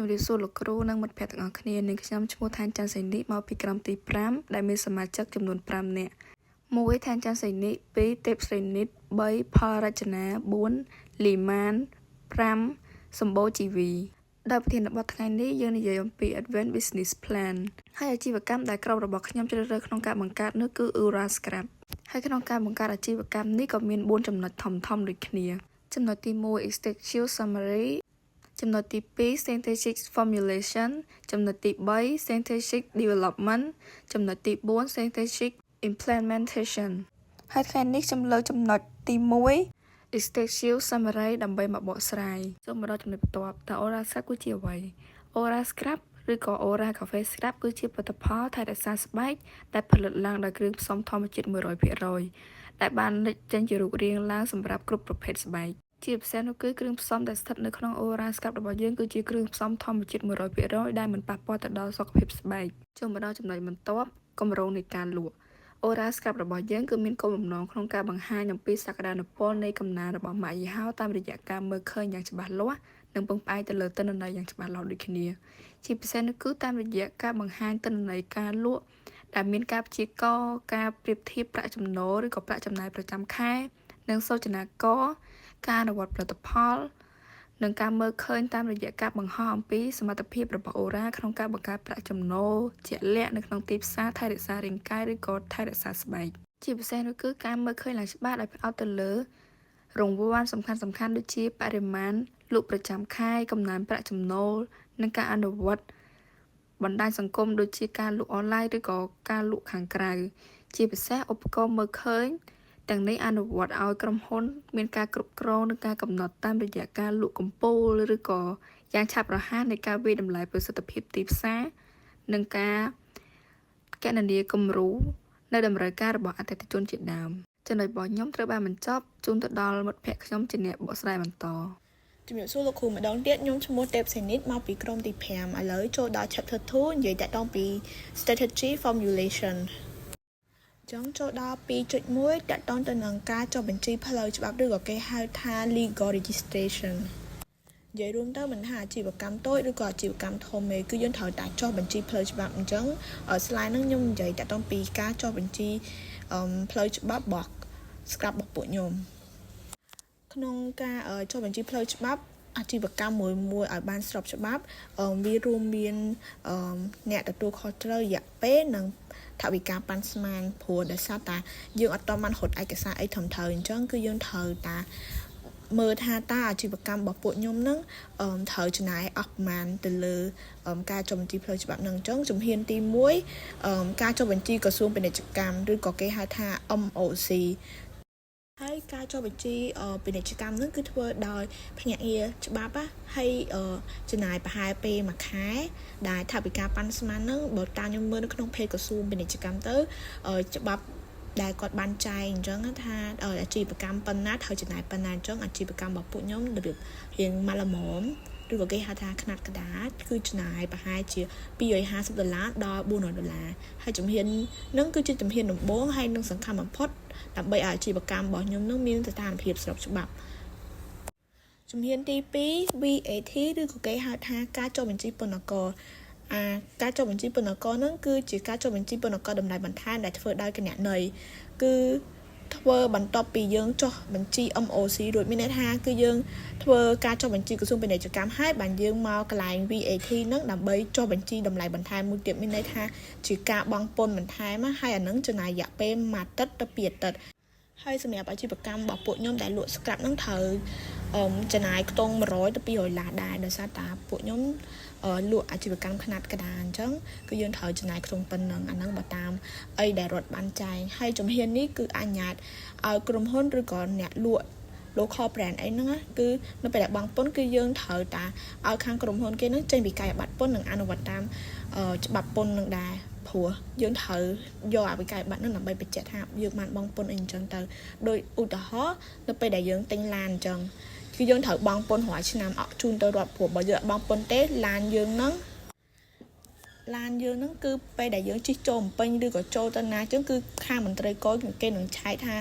ជំរាបសួរលោកគ្រូនិងមិត្តភ័ក្តិទាំងអស់គ្នានាងខ្ញុំឈ្មោះថានច័ន្ទសៃនីមកពីក្រុមទី5ដែលមានសមាជិកចំនួន5នាក់1ថានច័ន្ទសៃនី2ទេពស្រីនិត3ផលរចនា4លីម៉ាន5សម្បូរជីវីដោយប្រធានបទថ្ងៃនេះយើងនិយាយអំពី Advanced Business Plan ហើយអាជីវកម្មដែលក្រុមរបស់ខ្ញុំជ្រើសរើសក្នុងការបង្កើតនោះគឺ Aura Scrap ហើយក្នុងការបង្កើតអាជីវកម្មនេះក៏មាន4ចំណុចធំៗដូចគ្នាចំណុចទី1 Executive Summary ចំណុចទី2 Synthetic Formulation ចំណុចទី3 Synthetic Development ចំណុចទី4 Synthetic Implementation ហើយថ្ងៃនេះខ្ញុំលើកចំណុចទី1 Executive Summary ដើម្បីមកបកស្រាយសូមមកដល់ចំណុចបន្ទាប់តើ Aura Scrap គឺជាអ្វី Aura Scrap ឬក៏ Aura Cafe Scrap គឺជាផលិតផលថែរក្សាស្បែកដែលផលិតឡើងដោយគ្រឿងផ្សំធម្មជាតិ 100% ដែលបានលេចចេញជារូបរាងឡើងសម្រាប់គ្រប់ប្រភេទស្បែកជាពិសេសនោះគឺគ្រឿងផ្សំដែលស្ថិតនៅក្នុង Aura Scrap របស់យើងគឺជាគ្រឿងផ្សំធម្មជាតិ 100% ដែលមិនប៉ះពាល់ទៅដល់សុខភាពស្បែកចូលមកដល់ចំណុចបន្ទាប់គម្រោងនៃការលក់ Aura Scrap របស់យើងគឺមានគោលបំណងក្នុងការបង្ហាញអំពីសក្តានុពលនៃកំណើនរបស់ម៉ាកយីហោតាមរយៈការមើលឃើញយ៉ាងច្បាស់លាស់និងពឹងផ្អែកទៅលើទិន្នន័យយ៉ាងច្បាស់លាស់ដូចគ្នាជាពិសេសនោះគឺតាមរយៈការបង្ហាញទិន្នន័យការលក់ដែលមានការព្យាករណ៍ការប្រៀបធៀបប្រាក់ចំណូលឬក៏ប្រាក់ចំណាយប្រចាំខែនិងសូចនាករការអនុវត្តផលិតផលនិងការមើលឃើញតាមរយៈការបង្ហោះអំពីសមត្ថភាពរបស់ Aura ក្នុងការបង្កើតប្រាក់ចំណូលជាក់លាក់នៅក្នុងទីផ្សារថែរក្សារាងកាយឬក៏ថែរក្សាស្បែកជាពិសេសនោះគឺការមើលឃើញឡើងច្បាស់ដោយផ្អោតទៅលើរង្វាន់សំខាន់ៗដូចជាបរិមាណលក់ប្រចាំខែកំណើនប្រាក់ចំណូលនិងការអនុវត្តបណ្ដាញសង្គមដូចជាការលក់អនឡាញឬក៏ការលក់ខាងក្រៅជាពិសេសឧបករណ៍មើលឃើញទាំងនេះអនុវត្តឲ្យក្រុមហ៊ុនមានការគ្រប់គ្រងនិងការកំណត់តាមរយៈការលក់កំពូលឬក៏យ៉ាងឆាប់រហ័សនៃការវាយតម្លៃប្រសិទ្ធភាពទីផ្សារនិងការគណនាគំរូនៅតម្រូវការរបស់អតិថិជនជាដើមចំណុចរបស់ខ្ញុំត្រូវបានបញ្ចប់ជូនទៅដល់មិត្តភ័ក្តិខ្ញុំជាអ្នកបកស្រាយបន្តជំរាបសួរលោកគ្រូម្ដងទៀតខ្ញុំឈ្មោះទេពសេនិតមកពីក្រុមទី5ឥឡូវចូលដល់ chapter 2និយាយតាក់ទងពី strategy formulation ចឹងចូលដល់ 2.1 តាក់ទងទៅនឹងការចុះបញ្ជីផ្លូវច្បាប់ឬក៏គេហៅថា legal registration និយាយរួមទៅមិនថាអាជីវកម្មតូចឬក៏អាជីវកម្មធំទេគឺយើងត្រូវតែចុះបញ្ជីផ្លូវច្បាប់អញ្ចឹង slide ហ្នឹងខ្ញុំនិយាយតាក់ទងពីការចុះបញ្ជីផ្លូវច្បាប់របស់ scrap របស់ពួកខ្ញុំក្នុងការចុះបញ្ជីផ្លូវច្បាប់អាជីវកម្មមួយឲ្យបានស្របច្បាប់វារួមមានអ្នកទទួលខុសត្រូវរយៈពេលនិងថវិកាប៉ាន់ស្មានព្រោះដោយសារតាយើងអត់ទាន់បានរត់ឯកសារអីត្រឹមត្រូវអញ្ចឹងគឺយើងត្រូវតាមើលថាតើអាជីវកម្មរបស់ពួកខ្ញុំនឹងត្រូវចំណាយអស់ប្រមាណទៅលើការចុះបញ្ជីផ្លូវច្បាប់នឹងអញ្ចឹងជំហានទី1ការចុះបញ្ជីក្រសួងពាណិជ្ជកម្មឬក៏គេហៅថា MOCហើយការចុះបញ្ជីពាណិជ្ជកម្មហ្នឹងគឺធ្វើដោយភ្នាក់ងារច្បាប់ហើយចំណាយប្រហែលពេលមួយខែដែលថវិកាប៉ាន់ស្មានហ្នឹងបើតាមខ្ញុំមើលនៅក្នុងเพจក្រសួងពាណិជ្ជកម្មទៅច្បាប់ដែលគាត់បានចែងអញ្ចឹងថាអាជីវកម្មប៉ុណ្ណាត្រូវចំណាយប៉ុណ្ណាអញ្ចឹងអាជីវកម្មរបស់ពួកខ្ញុំរបៀបរៀងម៉ាល់ល្មមឬក៏គេហៅថាខ្នាតក្តារគឺចំណាយប្រហែលជា$250ដល់$400ហើយជំហានហ្នឹងគឺជាជំហានដំបូងហើយនឹងសំខាន់បំផុតដើម្បីឲ្យអាជីវកម្មរបស់ខ្ញុំនឹងមានស្ថានភាពស្របច្បាប់ជំហានទី2 VAT ឬក៏គេហៅថាការចុះបញ្ជីពន្ធករការចុះបញ្ជីពន្ធករហ្នឹងគឺជាការចុះបញ្ជីពន្ធករតម្លៃបន្ថែមដែលធ្វើដោយគណនេយ្យគឺធ្វើបន្ទាប់ពីយើងចុះបញ្ជី MOC រួចមានន័យថាគឺយើងធ្វើការចុះបញ្ជីក្រសួងពាណិជ្ជកម្មហើយបានយើងមកកន្លែង VAT ហ្នឹងដើម្បីចុះបញ្ជីតម្លៃបន្ថែមមួយទៀតមានន័យថាជាការបង់ពន្ធបន្ថែមហើយអាហ្នឹងចំណាយរយៈពេល1អាទិត្យទៅ2អាទិត្យហើយសម្រាប់អាជីវកម្មរបស់ពួកខ្ញុំដែលលក់ scrap ហ្នឹងត្រូវចំណាយខ្ទង់$100ទៅ$200ដែរដោយសារតាពួកខ្ញុំលក់អាជីវកម្មខ្នាតក្តារអញ្ចឹងគឺយើងត្រូវចំណាយខ្ទង់ប៉ុណ្ណឹងអាហ្នឹងបើតាមអីដែលរដ្ឋបានចែងហើយជំហាននេះគឺអនុញ្ញាតឲ្យក្រុមហ៊ុនឬក៏អ្នកលក់ local brand អីហ្នឹងគឺនៅពេលដែលបង់ពន្ធគឺយើងត្រូវតាឲ្យខាងក្រុមហ៊ុនគេហ្នឹងចេញពីកាយប័ត្រពន្ធនិងអនុវត្តតាមច្បាប់ពន្ធនឹងដែរព្រោះយើងត្រូវយកអាវិក័យប័ត្រហ្នឹងដើម្បីបញ្ជាក់ថាយើងបានបង់ពន្ធអីអញ្ចឹងទៅដោយឧទាហរណ៍នៅពេលដែលយើងទិញឡានអញ្ចឹងគឺយើងត្រូវបង់ពន្ធរាល់ឆ្នាំអត់ជូនទៅរដ្ឋព្រោះបើយើងអត់បង់ពន្ធទេឡានយើងហ្នឹងគឺពេលដែលយើងជិះចូលពេញឬក៏ចូលទៅណាអញ្ចឹងគឺខាងមន្ត្រីគយគេនឹងឆែកថា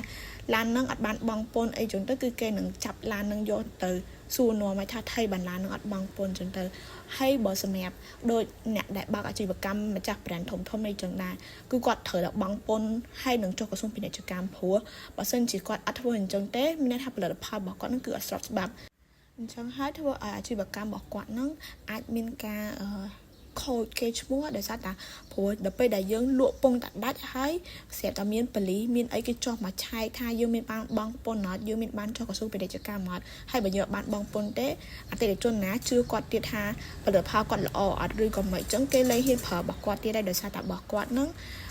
ឡានហ្នឹងអត់បានបង់ពន្ធអីចឹងទៅគឺគេនឹងចាប់ឡានហ្នឹងយកទៅសួរនាំឲ្យថាថៃបានឡានហ្នឹងអត់បង់ពន្ធចឹងទៅ hay bởi sự mẹp đôi nè đại bác ở chỉ vật cam mà chắc brand thống thôn này chẳng đà cứ quạt thời là băng pôn hay đừng cho có sung pin để cho cam phúa bà sân chỉ quạt ắt vô hình chẳng té mình nên học là pa bỏ quạt nó cứ ở sọt bạc chẳng hai thua ở chỉ vật cam bỏ quạt nó admin ca khôi kê chúa để sát ta phúa đậpไปđại dương lụa pông tạt đắt hay sẽ ta miên bẩn lý miên ấy cái cho mà chai tha dương miên băng pôn nó dương miên ban cho có sung pin để cho cam mọt hay bây giờ bạn băng pôn té để cho ná chưa quạt tiệt ha và đợt pa quạt là ở rồi còn mấy chẳng cây lấy hiên phở bỏ quạt tiệt đây để sát ta bỏ quạt nó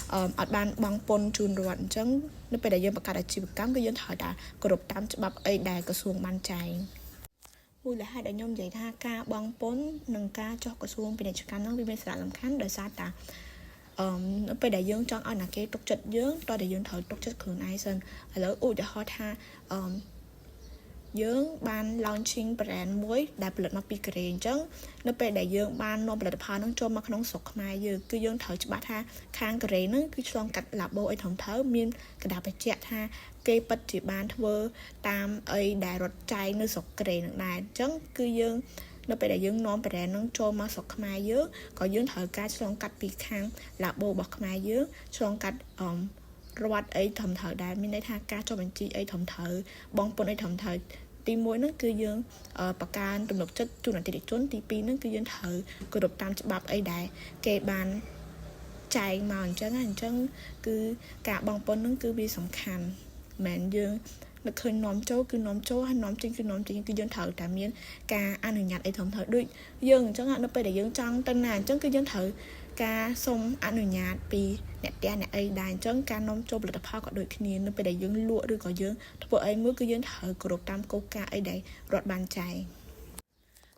ở ban băng pôn chun ruột chẳng nóไปđại dương bạc cả chỉ bạc cam cái dương thời đãกรบตามฉบับไอ้ได้กระทรวงมั่นใจมูลค่าได้ย่อมใหญ่ท่าการบางป้นหนึ่งการchoกระทรวงเป็นกิจการนั่งวิเศษสารลำคัญโดยซาตาnóไปđại dương trong anh là cái tục chất dương tôi đại dương thời tục chất cường ai sơn lỡ u để họ tha dương ban launching brand mới đại bật nó bị kẹt chẳng nóไปđại dương ban nó bật phá nó cho mà không sọc mai giờ cứ dương thời cho bà tha khang kẹt nó cứ xong cắt là bộ ấy thòng thớ miên cái đào phải chẹt ha cái bật chỉ ban thưa tam ấy đại rọt trái nó sọc kẹt này chẳng cứ dương nóไปđại dương nó brand nó cho mà sọc mai giờ có dương thời cái xong cắt bị khang là bộ bọc mai giờ xong cắtรวัดไอ้ทำเถอได้ไม่ได้ท่าการchoบัญชีไอ้ทำเถอบองปนไอ้ทำเถอตีมวยนั่นคือยังประการตำรวจจุดนั้นติดจนตีปีนั่นคือยังเถอกระดบตามฉบับไอ้ได้เก็บบานใจมาจังคือกะบองปนนั่นคือมีสำคัญแม้ยังnóเคยน้อมโจ้คือน้อมโจ้ให้น้อมจริงคือน้อมจริงคือยังเถอแต่เมียนกาอันหนึ่งหยัดไอ้ทำเถอด้วยยังจังอ่ะnóไปแต่ยังจังตั้งนานจังคือยังเถอการส่งอนุญาตปีเนี่ยแต่เนี่ยไอ้ได้จังการน้อมโจบหลักภาพก็โดยขี้นี้นั่นไปได้ยังลวดหรือก็ยังถ้าบอกไอ้มือก็ยังเถอะกรบตามโกกาไอ้ได้รถบานใจ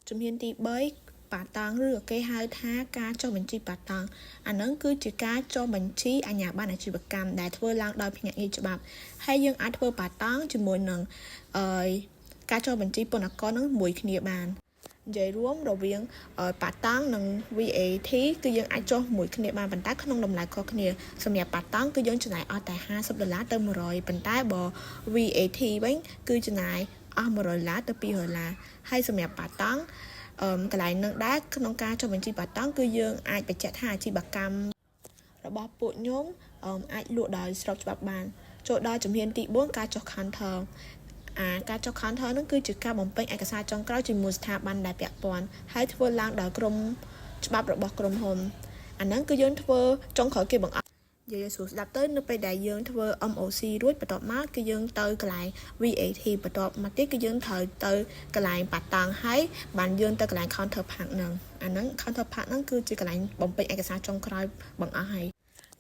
จำเห็นตีเบย์ป่าตังหรือcái hai tháng cá choบัญชีป่าตังอันนั้นคือจะการchoบัญชีอันยาบ้านอาชีพกรรมได้ทั่วล่างโดยเพียงอย่างฉบับให้ยังอาทั่วป่าตังจำนวนหนึ่งการchoบัญชีปนกรนั้นมวยขี้นี้บานvậy rúm đầu viên bà tán nâng vi ấy thì cứ dân ai cho mũi cái này bàn bàn tay không đồng lại có cái này xong nhà bà tán cứ dân trên này ở tại $20 tôm rồi bàn tay bò vi ấy thì bánh cứ trên này $10 tôm pi hồi là hay xong nhà bà tán cái lại nâng đá nông ca cho mình chi bà tán cứ dân ai phải chạy hai chi bà cam rồi bỏ bộ nhóm ai lụa đời sau cho bà bàn chỗ đó chấm hiền tị 4 ca cho khán thờการcho khán thơ nó cứ chỉ ca bóng bệnh ai cả xa trong cái chỉ một tháp ban đại bẹt bòn hay thưa lang đòi krom bắp rồi bọc krom hồn anh nó cứ dân thưa trong khỏi kia bằng giờ số đạp tới nóไปđại dương thưa oxy ruột bật mát cái dương tới cái lại vì ấy thì bật mà tiếc cái dương thời tới cái lại bạt tàng hay bàn dương tới cái lại khán thơ phẳng nè anh nó khán thơ phẳng nó cứ chỉ cái lại bóng bệnh ai cả xa trong cái bằng hay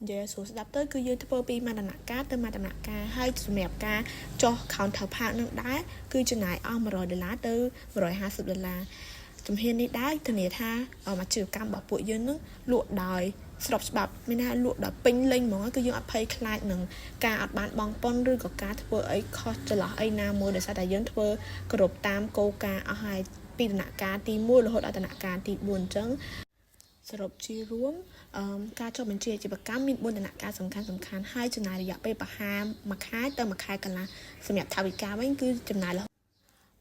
giờ số đáp tới cứ như thưa pi mà đàn cá tới mà đàn cá hay mẹp cá cho counter part nó đá cứ trên này $10 tới $150 chấm hiên đi đá từ này tha mà trừ cam bảo bụi dưới nước lụa đòi sọc bập mình ha lụa đòi pin lên mà cứ như ở pay client nằng cá ở bán bong pon rồi có cá thưa ấy khó cho là ai nam mua để sao đại dân thưaกระดบตามโกกาเอาให้ปีđàn cáตีmua là hỗ trợ đàn cáตีบุญจังสรุปชีร่วมการchoบัญชีจะประกันมีบนธนาคารสำคัญให้จำนายระยะไปประหารมาขายเติมมาขายกันละสำหรับทาวิกาไว้คือจำนายแล้ว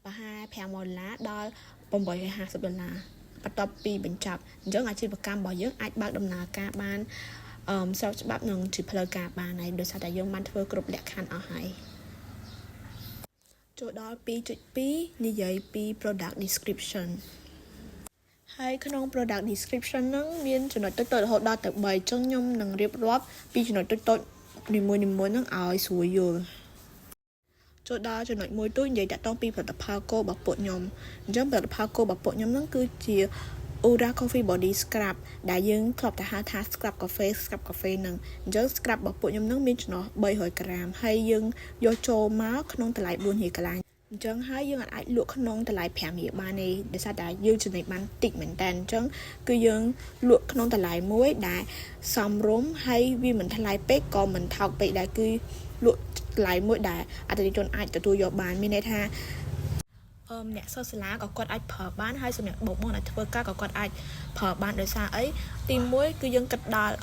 ประหารแพงหมดละดอลปมบ่อย$50ประตบปีเป็นจับเยอะอาชีพประกันบ่อยเยอะอาจบางดำนาการบ้านสำหรับฉบับหนึ่งจีพลการบ้านในโดยสารยงบันเทอร์กรุบแหลกคันเอาให้โจดอปีจุดปีนิยายปี product description hay cái product description nó miên cho nó tới họ đo tập bài trong nhom nằng riệp rót pi cho nó tới niềm môi nó ỏi suối rồi chỗ đó cho nó môi tôi vậy đãต้องpi phải tập Paco bọc bộ nhom giống tập Paco bọc bộ nhom nó cứ chỉ Ura Coffee Body Scrub đại dương club tại hai thang scrub cà phê nằng giống scrub bọc bộ nhom nó miên cho nó bay hồi gram hay dương do cho máu không tại lại buồn gì cả lại chẳng hay dương ai lụa khăn nông tại lại phèm gì ba này để sao đại dương trên này ban tịnh mình tàn chẳng cứ dương lụa khăn nông tại lại muối đại xăm rốm hay vì mình thay lại pek còn mình thọc bị đại cứ lụa lại muối đại à tại chọn ai tại tôi do bán mình đây tha nè sau lá có con ai phở bán hay xong nè bột món này thưa cá có con ai phở bán để sao ấy tìm muối cứ dương cật đà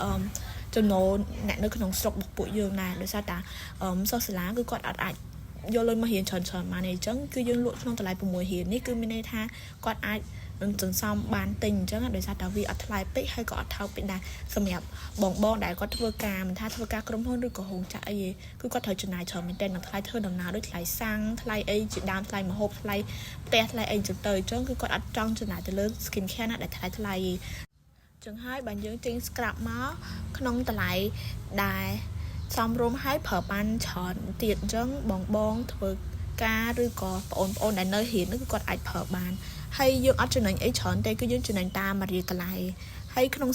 cho nó nè nó khăn nông sọc bọc bụi dương này để sao ta sau lá cứ con ai vô lên mà hiện tròn mà này chẳng cứ dương lụa trong tại lại một mùi hiện ní cứ mình đây tha con ai នឹងសន្សំបានទិញអញ្ចឹងដោយសារតែវាអត់ថ្លៃពេកហើយក៏អត់ថោកពេកដែរសម្រាប់បងដែលគាត់ធ្វើការមិនថាធ្វើការក្រុមហ៊ុនឬក៏រោងចក្រអីទេគឺគាត់ត្រូវចំណាយច្រើនមែនទែននឹងថ្លៃធ្វើដំណើរដូចថ្លៃសាំងថ្លៃអីជាដើមថ្លៃម្ហូបថ្លៃផ្ទះថ្លៃអីចឹងទៅអញ្ចឹងគឺគាត់អត់ចង់ចំណាយទៅលើ skin care ណាដែលថ្លៃចឹងហើយបើយើងទិញ scrub មកក្នុងតម្លៃដែលសមរម្យហើយប្រើបានច្រើនទៀតអញ្ចឹងបងធ្វើការឬក៏បងប្អូនដែលនៅរៀនគឺគាត់អាចប្រើបានហើយយើងអត់ចំណេញអីច្រើនទេគឺយើងចំណេញតាមមួយរៀលកន្លែងហើយក្នុង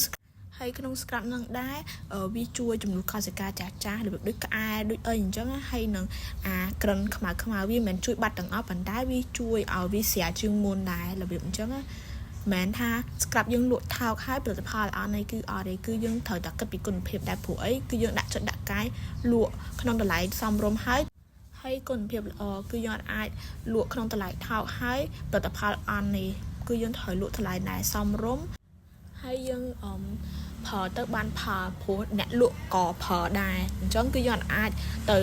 scrub នឹងដែរវាជួយជំនួសកោសិកាចាស់របៀបដូចក្អែដូចអីអញ្ចឹងហើយនឹងអាក្រិនខ្មៅវាមិនជួយបាត់ទាំងអស់ប៉ុន្តែវាជួយឲ្យវាស្រាលជាងមុនដែររបៀបអញ្ចឹងមិនថា scrub យើងលក់ថោកហើយផលិតផលល្អនេះគឺអត់ទេគឺយើងត្រូវតែគិតពីគុណភាពដែរព្រោះអីគឺយើងដាក់ចិត្តដាក់កាយលក់ក្នុងតម្លៃសមរម្យហើយគុណភាពល្អគឺយើងអាចលក់ក្នុងតម្លៃថោកហើយផលិតផលអន់នេះគឺយើងត្រូវលក់តម្លៃដែរសមរម្យហើយយើងប្រើទៅបានផលព្រោះអ្នកលក់ក៏ប្រើដែរអញ្ចឹងគឺយើងអាចទៅ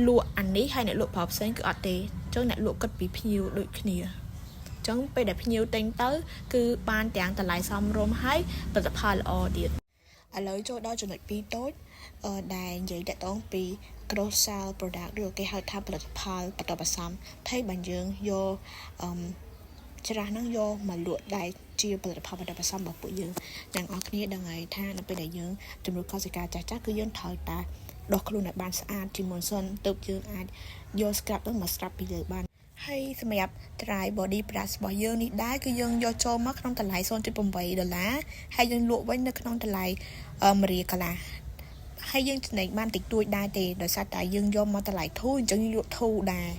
លក់អានេះហើយអ្នកលក់ប្រើផ្សេងគឺអត់ទេអញ្ចឹងអ្នកលក់គិតពីភ្ញៀវដូចគ្នាអញ្ចឹងពេលដែលភ្ញៀវទិញទៅគឺបានទាំងតម្លៃសមរម្យហើយផលិតផលល្អទៀតឥឡូវចូលដល់ចំណុច2តូចដែលនិយាយតាក់ទងពី cross sell product ឬគេហៅថាផលិតផលបន្តបន្សំថៃបើយើងយកច្រាស់ហ្នឹងយកមកលក់ដែលជាផលិតផលបន្តបន្សំរបស់ពួកយើងទាំងអស់គ្នាដឹងហើយថានៅពេលដែលយើងជំនួសកោសិកាចាស់គឺយើងត្រូវតែដោះខ្លួនឲ្យបានស្អាតជាមុនសិនទើបយើងអាចយក scrub ហ្នឹងមក scrub ពីលើបានហើយសម្រាប់ dry body brush របស់យើងនេះដែរគឺយើងយកចូលមកក្នុងតម្លៃ $0.8 ហើយយើងលក់វិញនៅក្នុងតម្លៃ1រៀលកន្លះហើយយើងចំណេញបានតិចតួចដែរទេដោយសារតែយើងយកមកតម្លៃធូរអញ្ចឹងយើងលក់ធូរដែរ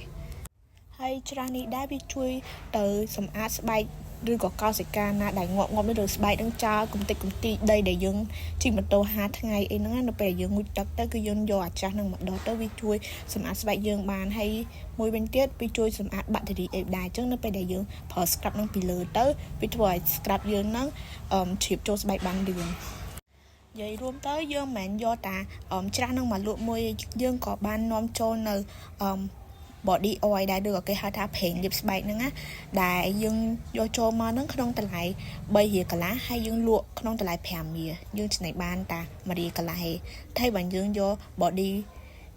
ហើយច្រាស់នេះដែរវាជួយទៅសម្អាតស្បែកឬក៏កោសិកាណាដែលងាប់នៅលើស្បែកនឹងចោលកំតិចដីដែលយើងជិះម៉ូតូ5ថ្ងៃអីហ្នឹងនៅពេលយើងងូតទឹកទៅគឺយើងយកអាចាស់នឹងមកដោះទៅវាជួយសម្អាតស្បែកយើងបានហើយមួយវិញទៀតវាជួយសម្អាតបាក់តេរីអីដែរអញ្ចឹងនៅពេលដែលយើងប្រើ scrub នឹងពីលើទៅវាធ្វើឲ្យ scrub យើងហ្នឹងជ្រាបចូលស្បែកបានលឿននិយាយរួមទៅយើងមិនមែនយកតាច្រាស់នឹងមកលក់មួយយើងក៏បាននាំចូលនៅbody oil ដែរឬក៏គេហៅថាប្រេងលាបស្បែកហ្នឹងណាដែលយើងយកចូលមកហ្នឹងក្នុងតម្លៃ3រៀលកន្លះហើយយើងលក់ក្នុងតម្លៃ5រៀលយើងចំណេញបានតា1រៀលកន្លះទេបើយើងយក body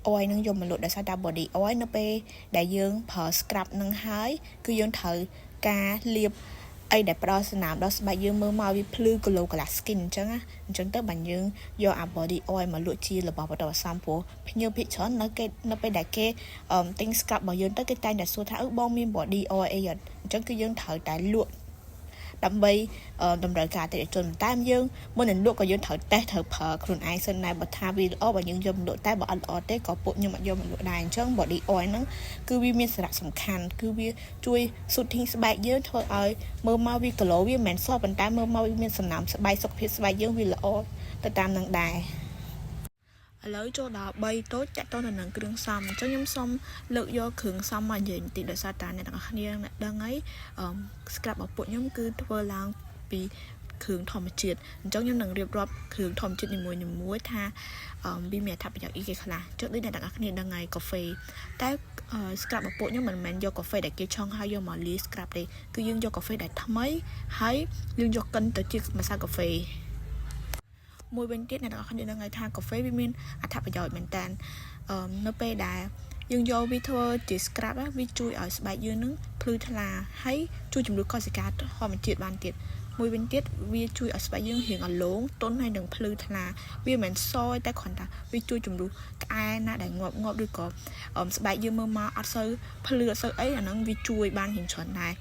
oil ហ្នឹងយកមកលក់ដោយសារតា body oil នៅពេលដែលយើងប្រើ scrub ហ្នឹងហើយគឺយើងត្រូវការលាបអីដែលផ្ដល់សំណើមដល់ស្បែកយើងមើលមកវាភ្លឺ glow glass skin អញ្ចឹងទៅបើយើងយកអា body oil មកលក់ជារបស់បន្តបន្សំព្រោះភ្ញៀវភាគច្រើននៅពេលដែលគេទិញ scrub របស់យើងទៅគេតែងតែសួរថាបងមាន body oil អីអត់អញ្ចឹងគឺយើងត្រូវតែលក់ដើម្បីតម្រូវការអតិថិជនតែយើងមុននឹងលក់ក៏យើងត្រូវតេស្តត្រូវប្រើខ្លួនឯងសិនដែរបើថាវាល្អបើយើងយកមកលក់តែបើអត់ល្អទេក៏ពួកខ្ញុំអត់យកមកលក់ដែរអញ្ចឹង body oil ហ្នឹងគឺវាមានសារៈសំខាន់គឺវាជួយ soothing ស្បែកយើងធ្វើឲ្យមើលមកវា glow វាមិនមែនសប៉ុន្តែមើលមកវាមានសំណើមស្បែកសុខភាពស្បែកយើងវាល្អទៅតាមនឹងដែរឥឡូវចូលដល់3តូចតាក់ទងទៅនឹងគ្រឿងផ្សំអញ្ចឹងខ្ញុំសូមលើកយកគ្រឿងផ្សំមកនិយាយបន្តិចដោយសារតែអ្នកទាំងអស់គ្នាដឹងហើយscrub របស់ពួកខ្ញុំគឺធ្វើឡើងពីគ្រឿងធម្មជាតិអញ្ចឹងខ្ញុំនឹងរៀបរាប់គ្រឿងធម្មជាតិនីមួយៗថាវាមានអត្ថប្រយោជន៍អីគេខ្លះចុះដូចអ្នកទាំងអស់គ្នាដឹងហើយកាហ្វេតែ scrub របស់ពួកខ្ញុំមិនមែនយកកាហ្វេដែលគេឆុងហើយយកមកលាយ scrub ទេគឺយើងយកកាហ្វេដែលថ្មីហើយយើងយកកិនទៅជាម្សៅកាហ្វេមួយវិញទៀតអ្នកទាំងអស់គ្នាដឹងហើយថាកាហ្វេវាមានអត្ថប្រយោជន៍មែនតើនៅពេលដែលយើងយកវាធ្វើជា scrub វាជួយឲ្យស្បែកយើងនឹងភ្លឺថ្លាហើយជួយជំនួសកោសិកាធម្មជាតិបានទៀតមួយវិញទៀតវាជួយឲ្យស្បែកយើងរៀងអលោងទន់ហើយនឹងភ្លឺថ្លាវាមិនមែនសតែគ្រាន់តែវាជួយជំនួសក្អែណាដែលងាប់ឬក៏ស្បែកយើងមើលមកអត់សូវភ្លឺអត់សូវអីអាហ្នឹងវាជួយបានរៀងច្រើនដែរ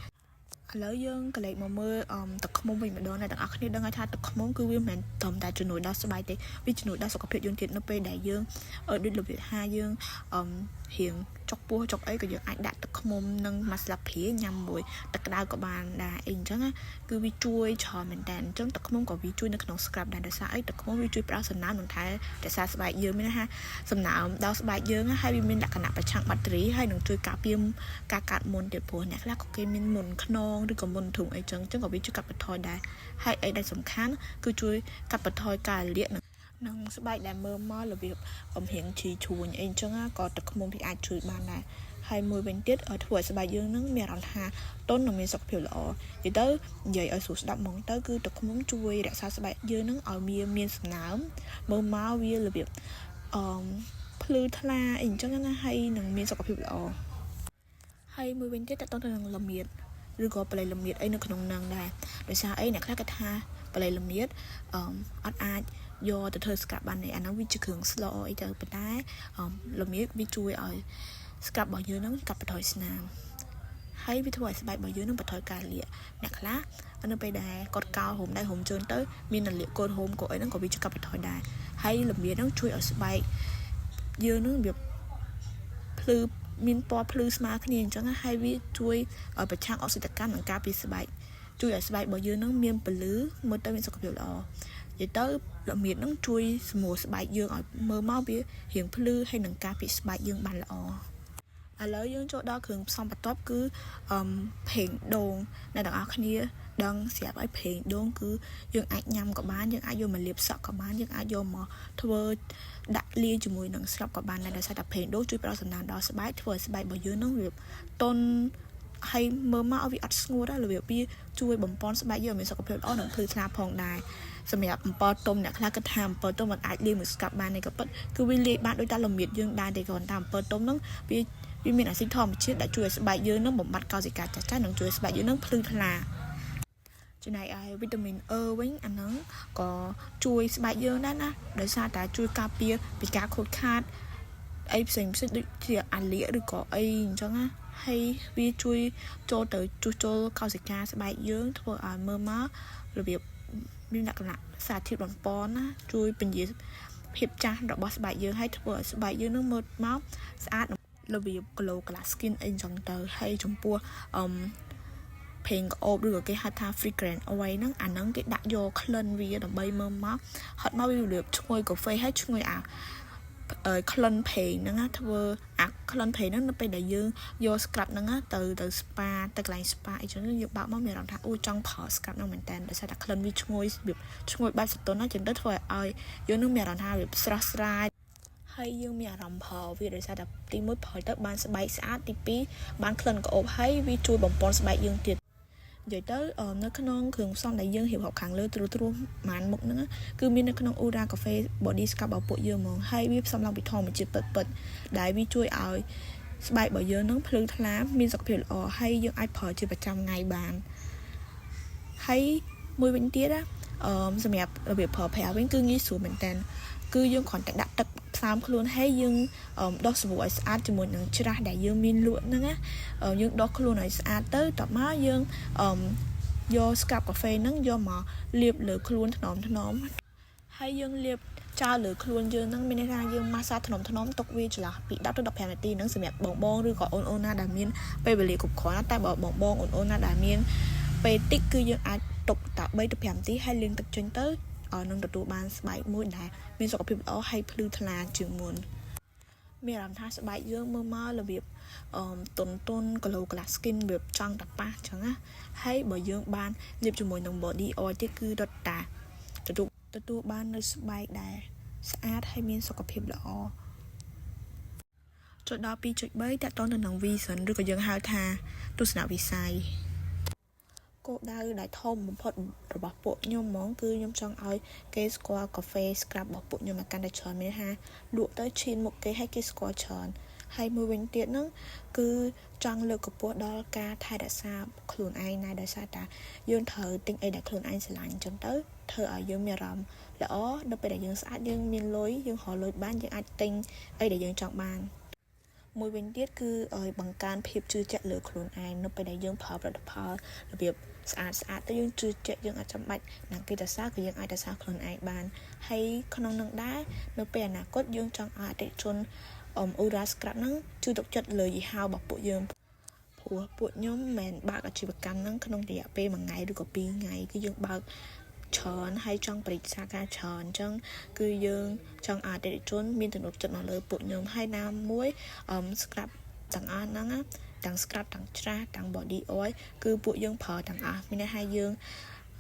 ឥឡូវយើងក៏លេខមកមើលទឹកឃ្មុំវិញម្ដងអ្នកទាំងអស់គ្នាដឹងហើយថាទឹកឃ្មុំគឺវាមិនមែនត្រឹមតែជំនួយដល់ស្បែកទេវាជំនួយដល់សុខភាពយើងទៀតនៅពេលដែលយើងដូចរបៀបថាយើងរៀងចុកពោះចុកអីក៏យើងអាចដាក់ទឹកឃ្មុំនិងមួយស្លាបព្រាញ៉ាំមួយទឹកក្តៅក៏បានដែរអីអញ្ចឹងគឺវាជួយច្រើនមែនតើអញ្ចឹងទឹកឃ្មុំក៏វាជួយនៅក្នុង scrub ដែរដោយសារអីទឹកឃ្មុំវាជួយផ្ដល់សំណើមនិងថែរក្សាស្បែកយើងមានថាសំណើមដល់ស្បែកយើងហើយវាមានលក្ខណៈប្រឆាំងបាក់តេរីហើយនឹងជួយការពារការកាត់មុនទៀតព្រោះអ្នកខ្លះក៏គេមានមុនខ្នងឬក៏មុនធុងអីចឹងក៏វាជួយកាត់បន្ថយដែរហើយអីដែលសំខាន់គឺជួយកាត់បន្ថយការលាកនឹងស្បែកដែលមើលមករបៀបរៀងឈឺឈួញអីចឹងក៏ទឹកឃ្មុំវាអាចជួយបានដែរ ហើយមួយវិញទៀតធ្វើឲ្យស្បែកយើងនឹងមានអារម្មណ៍ថាទន់និងមានសុខភាពល្អនិយាយទៅនិយាយឲ្យស្រួលស្ដាប់ហ្មងទៅគឺទឹកឃ្មុំជួយរក្សាស្បែកយើងនឹងឲ្យមានសំណើមមើលមកវារបៀបភ្លឺថ្លាអីអញ្ចឹងណាហើយនឹងមានសុខភាពល្អហើយមួយវិញទៀតតទៅនឹងល្មៀតឬក៏បល័យល្មៀតអីនៅក្នុងនឹងដែរដោយសារអីអ្នកខ្លះគាត់ថាបល័យល្មៀតអត់អាចយកទៅធ្វើស្ក្រាប់បានទេអាហ្នឹងវាជាគ្រឿងស្លអីទៅប៉ុន្តែល្មៀតវាជួយឲ្យស្ក្រាប់របស់យើងនឹងកាត់បន្ថយស្នាមហើយវាធ្វើឲ្យស្បែករបស់យើងនឹងបន្ថយការលាកអ្នកខ្លះនៅពេលដែលគាត់កោរហូមដៃហូមជើងទៅមាននលាកកូនហូមកូនអីហ្នឹងក៏វាជួយកាត់បន្ថយដែរហើយល្មៀតហ្នឹងជួយឲ្យស្បែកយើងនឹងវាភ្លឺមានពណ៌ភ្លឺស្មើគ្នាអញ្ចឹងហើយវាជួយឲ្យប្រឆាំងអុកស៊ីតកម្មនិងការពារស្បែកជួយឲ្យស្បែករបស់យើងនឹងមានពន្លឺមើលទៅមានសុខភាពល្អនិយាយទៅល្មៀតនឹងជួយសម្រួលស្បែកយើងឲ្យមើលមកវារៀងភ្លឺហើយនឹងការពារស្បែកយើងបានល្អឥឡូវយើងចូលដល់គ្រឿងផ្សំបន្ទាប់គឺប្រេងដូងអ្នកទាំងអស់គ្នាដឹងស្រាប់ហើយប្រេងដូងគឺយើងអាចញ៉ាំក៏បានយើងអាចយកមកលាបសក់ក៏បានយើងអាចយកមកធ្វើដាក់លាយជាមួយនឹងស្រាប់ក៏បានដែរដោយសារតែប្រេងដូងជួយផ្ដល់សំណើមដល់ស្បែកធ្វើឲ្យស្បែករបស់យើងនឹងវាទន់ហើយមើលមកឲ្យវាអត់ស្ងួតដែររបៀបវាជួយបំពន់ស្បែកយើងឲ្យមានសុខភាពល្អនិងភ្លឺថ្លាផងដែរសម្រាប់អំពិលទុំអ្នកខ្លះគិតថាអំពិលទុំមិនអាចលាយមួយស្កាប់បានទេក៏ពិតគឺវាលាយបានដូចតែល្មៀតយើងដែរតែគ្រាន់តែអំពិលទុំហ្នឹងវាមានអាស៊ីតធម្មជាតិដែលជួយឲ្យស្បែកយើងនឹងបំបត្តិកោសិកាចាស់ៗនិងជួយឲ្យស្បែកយើងនឹងភ្លឺថ្លាចំណែកឯវីតាមីន E វិញអាហ្នឹងក៏ជួយស្បែកយើងដែរណាដោយសារតែជួយការពារពីការខូចខាតអីផ្សេងដូចជាអាលៀកឬក៏អីអញ្ចឹងណាហើយវាជួយចូលទៅជួសជុលកោសិកាស្បែកយើងធ្វើឲ្យមើលមករបៀបមានលក្ខណៈសារធាតុបំពន់ណាជួយពន្យាភាពចាស់របស់ស្បែកយើងហើយធ្វើឲ្យស្បែកយើងនឹងមើលមកស្អាតរបៀប glow glass skin អីចឹងទៅហើយចំពោះប្រេងក្អូបឬក៏គេហៅថា fragrance oil ហ្នឹងអាហ្នឹងគេដាក់យកក្លិនវាដើម្បីមើលមកហត់មកវារបៀបឈ្ងុយកាហ្វេហើយឈ្ងុយក្លិនប្រេងហ្នឹងធ្វើក្លិនប្រេងហ្នឹងនៅពេលដែលយើងយក scrub ហ្នឹងទៅ spa ទៅកន្លែង spa អីចឹងយើងបើកមកមានអារម្មណ៍ថាអូចង់ប្រើ scrub ហ្នឹងមែនតើដោយសារតែក្លិនវាឈ្ងុយរបៀបឈ្ងុយបែបសតុនណាចឹងទៅធ្វើឲ្យយើងនឹងមានអារម្មណ៍ថាវាស្រស់ស្រាយហើយយើងមានអារម្មណ៍ផលវាដោយសារតែទី1ផលទៅបានស្បែកស្អាតទី2បានក្លិនក្អូបហើយវាជួយបំពន់ស្បែកយើងទៀតនិយាយទៅនៅក្នុងគ្រឿងផ្សំដែលយើងរៀបរាប់ខាងលើត្រួសម៉ានមុខហ្នឹងគឺមាននៅក្នុង Ura Cafe Body Scrub របស់ពួកយើងហ្មងហើយវាផ្សំឡើងពីធម្មជាតិពិតដែលវាជួយឲ្យស្បែករបស់យើងនឹងភ្លឺថ្លាមានសុខភាពល្អហើយយើងអាចប្រើជាប្រចាំថ្ងៃបានហើយមួយវិញទៀតសម្រាប់របៀបប្រើប្រាស់វិញគឺងាយស្រួលមែនតើគឺយើងគ្រាន់តែដាក់ទឹកផ្សាមខ្លួនហើយយើងដោះសាប៊ូឲ្យស្អាតជាមួយនឹងច្រាសដែលយើងមានលក់ហ្នឹងណាយើងដោះខ្លួនឲ្យស្អាតទៅតបមកយើងយក scrub កាហ្វេហ្នឹងយកមកលាបលើខ្លួនថ្នមហើយយើងលាបចោលលើខ្លួនយើងហ្នឹងមានន័យថាយើងម៉ាស្សាថ្នមទុកវាចន្លោះពី10ទៅ15នាទីហ្នឹងសម្រាប់បងឬក៏អូនណាដែលមានពេលវេលាគ្រប់គ្រាន់តែបើបងអូនណាដែលមានពេលតិចគឺយើងអាចទុកតែ3ទៅ5នាទីហើយលាងទឹកចេញទៅនឹងទទួលបានស្បែកមួយដែលមានសុខភាពល្អហើយភ្លឺថ្លាជាងមុនមានអារម្មណ៍ថាស្បែកយើងមើលមករបៀបទន់ glow glass skin របៀបចង់តែប៉ះអញ្ចឹងណាហើយបើយើងបានលាបជាមួយនឹង body oil ទៀតគឺរត់តាទទួលបាននៅស្បែកដែលស្អាតហើយមានសុខភាពល្អចូលដល់ 2.3 តាក់ទងទៅនឹង vision ឬក៏យើងហៅថាទស្សនវិស័យគោលដៅដែលធំបំផុតរបស់ពួកខ្ញុំហ្មងគឺខ្ញុំចង់ឲ្យគេស្គាល់កាហ្វេ scrub របស់ពួកខ្ញុំឲ្យកាន់តែច្រើនមានថាលក់ទៅឈានមុខគេឲ្យគេស្គាល់ច្រើនហើយមួយវិញទៀតហ្នឹងគឺចង់លើកកម្ពស់ដល់ការថែរក្សាខ្លួនឯងដែរដោយសារតែយើងត្រូវទិញអីដែលខ្លួនឯងស្រឡាញ់អញ្ចឹងទៅធ្វើឲ្យយើងមានអារម្មណ៍ល្អដល់ពេលដែលយើងស្អាតយើងមានលុយយើងរកលុយបានយើងអាចទិញអីដែលយើងចង់បានមួយវិញទៀតគឺឲ្យបង្កើនភាពជឿជាក់លើខ្លួនឯងនៅពេលដែលយើងប្រើផលិតផលរបៀបស្អាតទៅយើងជឿជាក់យើងអាចចាំបាច់ណាគេទៅសារគឺយើងអាចទៅសារខ្លួនឯងបានហើយក្នុងនឹងដែរនៅពេលអនាគតយើងចង់ឲ្យអតិថិជនUra Scrub ហ្នឹងជឿទុកចិត្តលើយីហោរបស់ពួកយើងព្រោះពួកខ្ញុំមិនមែនបើកអាជីវកម្មហ្នឹងក្នុងរយៈពេល1ថ្ងៃឬក៏2ថ្ងៃគឺយើងបើកច្រើនហើយចង់បរិច្ចាគការច្រើនអញ្ចឹងគឺយើងចង់ឲ្យអតិថិជនមានទំនុកចិត្តមកលើពួកខ្ញុំហើយណាមួយscrub ទាំងអស់ហ្នឹងទាំង scrub ទាំងច្រាសទាំង body oil គឺពួកយើងប្រើទាំងអស់មានន័យថាយើង